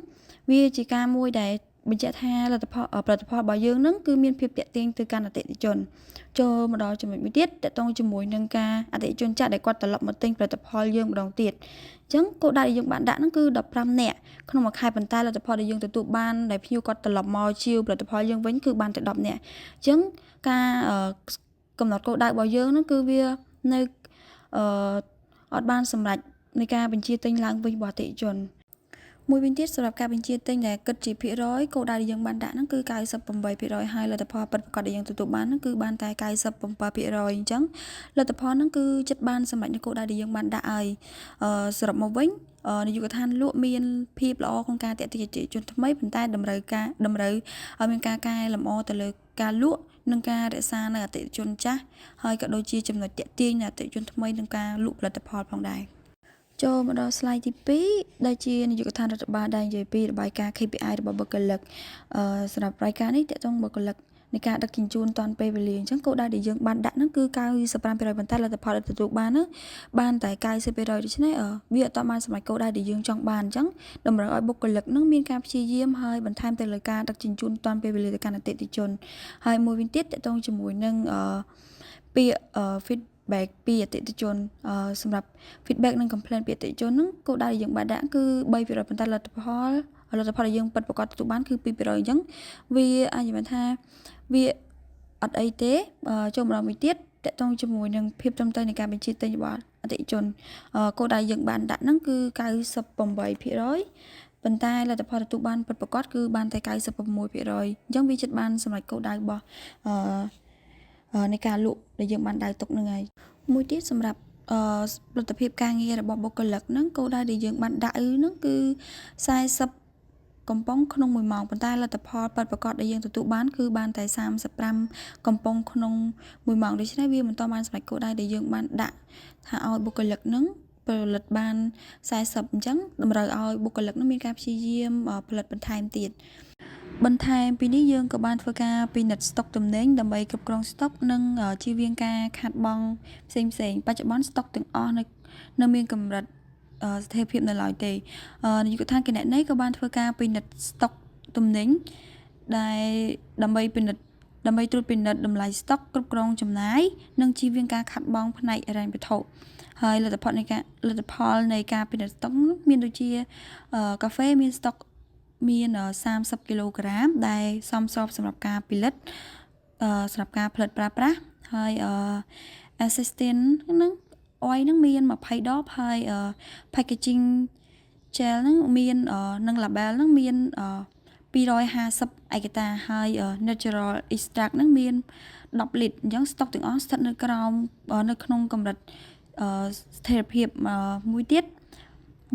វាជាការមួយដែលបញ្ជាក់ថាផលិតផលរបស់យើងហ្នឹងគឺមានភាពតាក់ទាញទៅកាន់អតិថិជនចូលមកដល់ចំណុចមួយទៀតតកតងជាមួយនឹងការអតិថិជនចាស់ដែលគាត់ត្រឡប់មកទិញផលិតផលយើងម្ដងទៀតអញ្ចឹងគោលដៅដែលយើងបានដាក់ហ្នឹងគឺ15នាក់ក្នុងមួយខែប៉ុន្តែលទ្ធផលដែលយើងទទួលបានដែលភ្ញៀវគាត់ត្រឡប់មកជាផលិតផលយើងវិញគឺបានតែ10នាក់អញ្ចឹងការកំណត់គោលដៅរបស់យើងហ្នឹងគឺវានៅអត់បានសម្រេចនៃការបញ្ជាទិញឡើងវិញរបស់អតិថិជនមួយវិញទៀតសម្រាប់ការបញ្ជាទិញដែលគិតជាភាគរយគោលដៅដែលយើងបានដាក់ហ្នឹងគឺ 98% ហើយលទ្ធផលពិតប្រាកដដែលយើងទទួលបានហ្នឹងគឺបានតែ 97% អញ្ចឹងលទ្ធផលហ្នឹងគឺចិត្តបានសម្រេចនៅគោលដៅដែលយើងបានដាក់ហើយសរុបមកវិញនាយកដ្ឋានលក់មានភាពល្អក្នុងការទាក់ទាញអតិថិជនថ្មីប៉ុន្តែតម្រូវឲ្យមានការកែលម្អទៅលើការលក់និងការរក្សានៅអតិថិជនចាស់ហើយក៏ដូចជាចំណុចទាក់ទាញនៅអតិថិជនថ្មីនឹងការលក់ផលិតផលផងដែរចូលមកដល់ slide ទី2ដែលជានាយកដ្ឋានរដ្ឋបាលដែលនិយាយពីរបាយការណ៍ KPI របស់បុគ្គលិកសម្រាប់របាយការណ៍នេះតកតងបុគ្គលិកនៃការដឹកជញ្ជូនតាន់ពេលវេលាអញ្ចឹងគោលដៅដែលយើងបានដាក់ហ្នឹងគឺ95% ប៉ុន្តែលទ្ធផលដែលទទួលបានហ្នឹងបានតែ90% ដូច្នេះវាអត់បានសម្រេចគោលដៅដែលយើងចង់បានអញ្ចឹងតម្រូវឲ្យបុគ្គលិកហ្នឹងមានការព្យាយាមហើយបន្ថែមទៅលើការដឹកជញ្ជូនតាន់ពេលវេលាទៅកាន់អតិថិជនហើយមួយវិញទៀតតកតងជាមួយនឹងពាក្យ feedback ពីអតិថិជនសម្រាប់ feedback និង complaint ពីអតិថិជនហ្នឹងគោលដៅដែលយើងបានដាក់គឺ3% ប៉ុន្តែលទ្ធផល លទ្ធផលដែលយើងពិតប្រាកដទទួលបានគឺ 2% អញ្ចឹងវាអាចនិយាយថាវាអត់អីទេចូលម្ដងមួយទៀតតកតងជាមួយនឹងភាពត្រឹមត្រូវនៃការបញ្ជាទិញរបស់អតិថិជនគោលដៅយើងបានដាក់ហ្នឹងគឺ 98% ប៉ុន្តែលទ្ធផលទទួលបានពិតប្រាកដគឺបានតែ 96% អញ្ចឹងវាជិតបានសម្រេចគោលដៅរបស់នៃការលក់ដែលយើងបានដៅទុកហ្នឹងហើយមួយទៀតសម្រាប់លទ្ធភាពការងាររបស់បុគ្គលិកហ្នឹងគោលដៅដែលយើងបានដាក់ហ្នឹងគឺ40កំប៉ុងក្នុង1ម៉ោងប៉ុន្តែលទ្ធផលពិតប្រាកដដែលយើងទទួលបានគឺបានតែ35កំប៉ុងក្នុង1ម៉ោងដូច្នេះវាមិនទាន់បានសម្រេចគោលដៅដែលយើងបានដាក់ថាឲ្យបុគ្គលិកហ្នឹងផលិតបាន40អញ្ចឹងតម្រូវឲ្យបុគ្គលិកនឹងមានការព្យាយាមផលិតបន្ថែមទៀតបន្ថែមពីនេះយើងក៏បានធ្វើការពិនិត្យស្តុកទំនិញដើម្បីគ្រប់គ្រងស្តុកនិងជៀសវាងការខាតបង់ផ្សេងបច្ចុប្បន្នស្តុកទាំងអស់នៅមានកម្រិតស្ថិរភាពនៅឡើយទេនាយកដ្ឋានគណនេយ្យក៏បានធ្វើការពិនិត្យស្តុកទំនិញដែលដើម្បីត្រួតពិនិត្យតម្លៃស្តុកគ្រប់គ្រងចំណាយនិងជៀសវាងការខាតបង់ផ្នែកហិរញ្ញវត្ថុហើយលទ្ធផលនៃការពិនិត្យស្តុកមានដូចជាកាហ្វេមានស្តុកមាន30គីឡូក្រាមដែលសមស្របសម្រាប់ការផលិតសម្រាប់ការផលិតប្រើប្រាស់ហើយ assistant ហ្នឹងអុយហ្នឹងមាន20ដបហើយ packaging gel ហ្នឹងមាននិង label ហ្នឹងមាន250ឯកតាហើយ natural extract ហ្នឹងមាន10លីត្រអញ្ចឹងស្តុកទាំងអស់ស្ថិតនៅក្នុងកម្រិតស្ថិរភាពមួយទៀត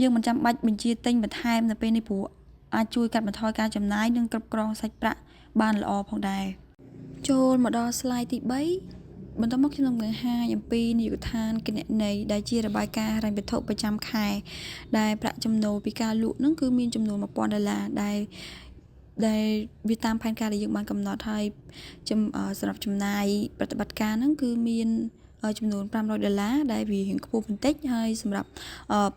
យើងមិនចាំបាច់បញ្ជាទិញបន្ថែមនៅពេលនេះព្រោះអាចជួយកាត់បន្ថយការចំណាយនិងគ្រប់គ្រងសាច់ប្រាក់បានល្អផងដែរចូលមកដល់ slide ទី3បន្តមកខ្ញុំនឹងបង្ហាញអំពីនាយកដ្ឋានគណនេយ្យដែលជារបាយការណ៍ហិរញ្ញវត្ថុប្រចាំខែដែលប្រាក់ចំណូលពីការលក់ហ្នឹងគឺមានចំនួន$1000ដែលវាតាមផែនការដែលយើងបានកំណត់ហើយសម្រាប់ចំណាយប្រតិបត្តិការហ្នឹងគឺមានចំនួន$500ដែលវារៀងខ្ពស់បន្តិចហើយសម្រាប់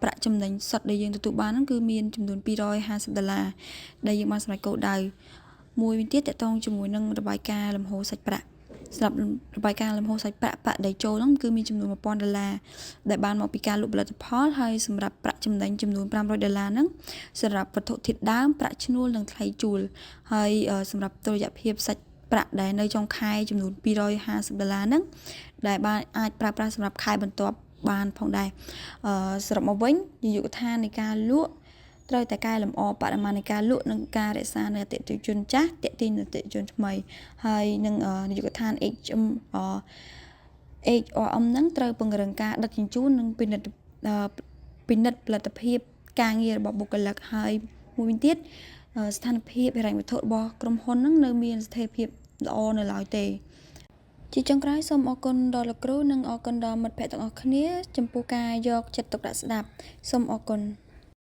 ប្រាក់ចំណេញសុទ្ធដែលយើងទទួលបានហ្នឹងគឺមានចំនួន$250ដែលយើងបានសម្រេចគោលដៅមួយវិញទៀតតកតងជាមួយនឹងរបាយការណ៍លំហូរសាច់ប្រាក់សម្រាប់របាយការណ៍លំហូរសាច់ប្រាក់ដែលចូលហ្នឹងគឺមានចំនួន$1000ដែលបានមកពីការលក់ផលិតផលហើយសម្រាប់ប្រាក់ចំណេញចំនួន$500ហ្នឹងសម្រាប់វត្ថុធាតុដើមប្រាក់ឈ្នួលនិងថ្លៃជួលហើយសម្រាប់តុល្យភាពសាច់ប្រាក់ដែលនៅចុងខែចំនួន$250ហ្នឹងដែលបានអាចប្រើប្រាស់សម្រាប់ខែបន្ទាប់បានផងដែរសរុបមកវិញនាយកដ្ឋាននៃការលក់ត្រូវតែកែលម្អបរិមាណនៃការលក់និងការរក្សានៅអតិថិជនចាស់ទាក់ទាញអតិថិជនថ្មីហើយនឹងនាយកដ្ឋាន HRM ហ្នឹងត្រូវពង្រឹងការដឹកជញ្ជូននិងពិនិត្យផលិតភាពការងាររបស់បុគ្គលិកហើយមួយវិញទៀតស្ថានភាពហិរញ្ញវត្ថុរបស់ក្រុមហ៊ុនហ្នឹងនៅមានស្ថិរភាពល្អនៅឡើយទេជាចុងក្រោយសូមអរគុណដល់លោកគ្រូនិងអរគុណដល់មិត្តភ័ក្តិទាំងអស់គ្នាចំពោះការយកចិត្តទុកដាក់ស្ដាប់សូមអរគុណ